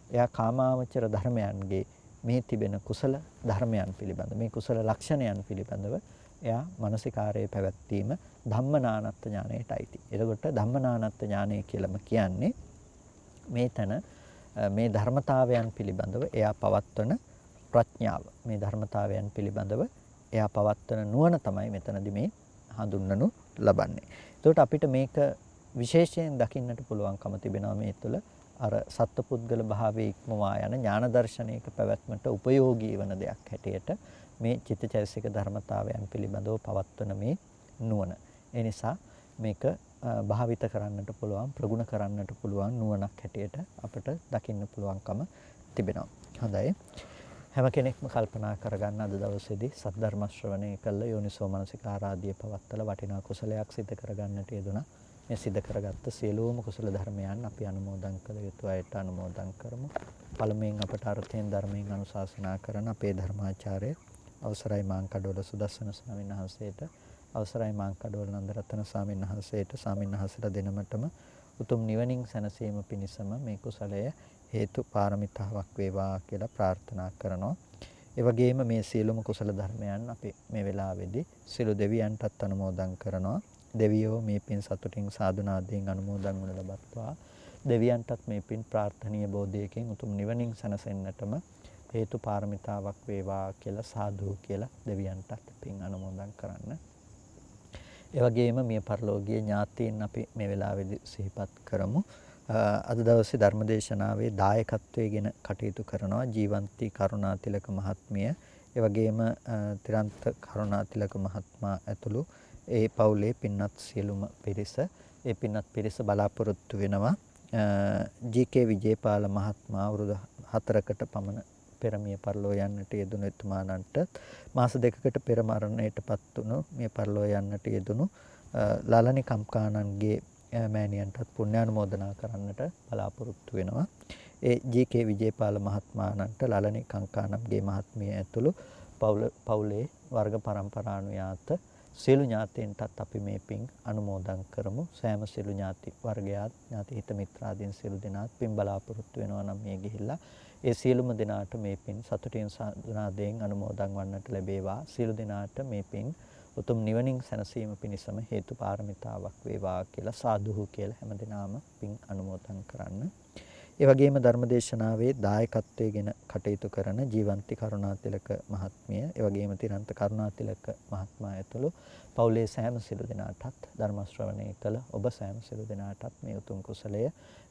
එයා කාමාවචර ධර්මයන්ගේ මේ තිබෙන කුසල ධර්මයන් පිළිබඳ මේ කුසල ලක්ෂණයන් පිළිබඳව එයා මානසිකාරයේ පැවැත්වීම ධම්මනානත්ත් ඥානයටයි. එතකොට ධම්මනානත්ත් ඥානය කියලාම කියන්නේ මේ තන මේ ධර්මතාවයන් පිළිබඳව එයා පවත්වන ප්‍රඥාව, මේ ධර්මතාවයන් පිළිබඳව එයා පවත්වන නුවණ තමයි මෙතනදී මේ හඳුන්වනු ලබන්නේ. එතකොට අපිට මේක විශේෂයෙන් දකින්නට පුළුවන්කම තිබෙනවා මේ තුළ අර සත්පුද්ගල භාවයේ ඉක්මවා යන ඥාන දර්ශනයක පැවැත්මට උපයෝගී වන දෙයක් හැටියට මේ චිත්තචෛතසික ධර්මතාවයන් පිළිබඳව පවත්වන මේ නුවණ. ඒ නිසා මේක භාවිත කරන්නට පුළුවන්, ප්‍රගුණ කරන්නට පුළුවන් නුවණක් හැටියට අපිට දකින්න පුළුවන්කම තිබෙනවා. හොඳයි. හැම කෙනෙක්ම කල්පනා කරගන්න අද දවසේදී සද්ධර්ම ශ්‍රවණය කළ යෝනිසෝ මනසිකාරාදී පවත්තල වටිනා කුසලයක් සිදු කරගන්නට යෙදුණා. මේ සිදු කරගත්ත සියලුම කුසල ධර්මයන් අපි අනුමෝදන් කළ යුතු අයට අනුමෝදන් කරමු. පළමුවෙන් අපට අර්ථයෙන් ධර්මයෙන් අනුශාසනා කරන අපේ ධර්මාචාර්ය අවසරයි මාංකඩවල සුදස්සන ස්වාමීන් වහන්සේට, අවසරයි මාංකඩවල නන්දරත්න ස්වාමීන් වහන්සේට, ස්වාමීන් වහන්සේලා දෙනමතම උතුම් නිවනින් සැනසීම පිණිසම මේ කුසලය හේතු පාරමිතාවක් වේවා කියලා ප්‍රාර්ථනා කරනවා. ඒ වගේම මේ සියලුම කුසල ධර්මයන් අපි මේ වෙලාවේදී සියලු දෙවියන්ටත් අනුමෝදන් කරනවා. දෙවියෝ මේ පින් සතුටින් සාදුනාදයෙන් අනුමෝදන් වනු ලබත්වා. දෙවියන්ටත් මේ පින් ප්‍රාර්ථනීය බෝධියකින් උතුම් නිවනින් සැනසෙන්නටම හේතු පාරමිතාවක් වේවා කියලා සාදු කියලා දෙවියන්ටත් පින් අනුමෝදන් කරන්න. ඒ වගේම මිය පරලෝකීය ඥාතීන් අපි මේ වෙලාවේදී සිහිපත් කරමු. අද දවසේ ධර්මදේශනාවේ දායකත්වයෙන් කටයුතු කරනවා ජීවන්ති කරුණාතිලක මහත්මිය. ඒ වගේම තිරන්ත කරුණාතිලක මහත්මයා ඇතුළු ඒ පවුලේ පින්වත් සියලුම පිරිස, ඒ පින්වත් පිරිස බලාපොරොත්තු වෙනවා ජී.කේ. විජේපාල මහත්මයා අවුරුදු 4කට පමණ පෙර මිය පරලෝ යන්නට යෙදුණු එතුමාණන්ට මාස 2කට පෙර මරණයටපත් වුණු මිය පරලෝ යන්නට යෙදුණු ලලනි කම්කානන්ගේ මෑණියන්ටත් පුණ්‍යානුමෝදනා කරන්නට බලාපොරොත්තු වෙනවා. ඒ ජී.කේ. විජේපාල මහත්මයාණන්ට ලලනි කංකානම්ගේ මහත්මිය ඇතුළු පවුලේ වර්ග පරම්පරානුයාත සියලු ඥාතීන්ටත් අපි මේ පින් අනුමෝදන් කරමු. සෑම සියලු ඥාති වර්ගයාත් ඥාති හිත මිත්‍රාදීන් සියලු දෙනාත් පින් බලාපොරොත්තු වෙනවා නම් මේ ගිහිල්ලා ඒ සියලුම දෙනාට මේ පින් සතුටින් සාදුනාදයෙන් අනුමෝදන් වන්නට ලැබේවා. සියලු දෙනාට මේ පින් උතුම් නිවනින් සැනසීම පිණිසම හේතු පාරමිතාවක් වේවා කියලා සාදුහු කියලා හැමදෙනාම පින් අනුමෝදන් කරන්න. ඒ වගේම ධර්මදේශනාවේ දායකත්වයෙන් කටයුතු කරන ජීවන්ති කරුණාතිලක මහත්මිය, ඒ වගේම තිරන්ත කරුණාතිලක මහත්මයා ඇතුළු පවුලේ සෑම සිළු දෙනාටත් ධර්ම ශ්‍රවණය කළ ඔබ සෑම සිළු දෙනාටත් මේ උතුම් කුසලය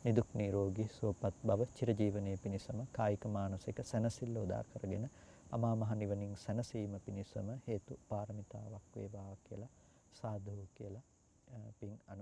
නිදුක් නිරෝගී සුවපත් බව චිරජීවනයේ පිණිසම කායික මානසික සැනසෙල්ල උදා කරගෙන අමා මහ නිවනින් සැනසීම පිණිසම හේතු පාරමිතාවක් වේවා කියලා සාදු කියලා පින් අනු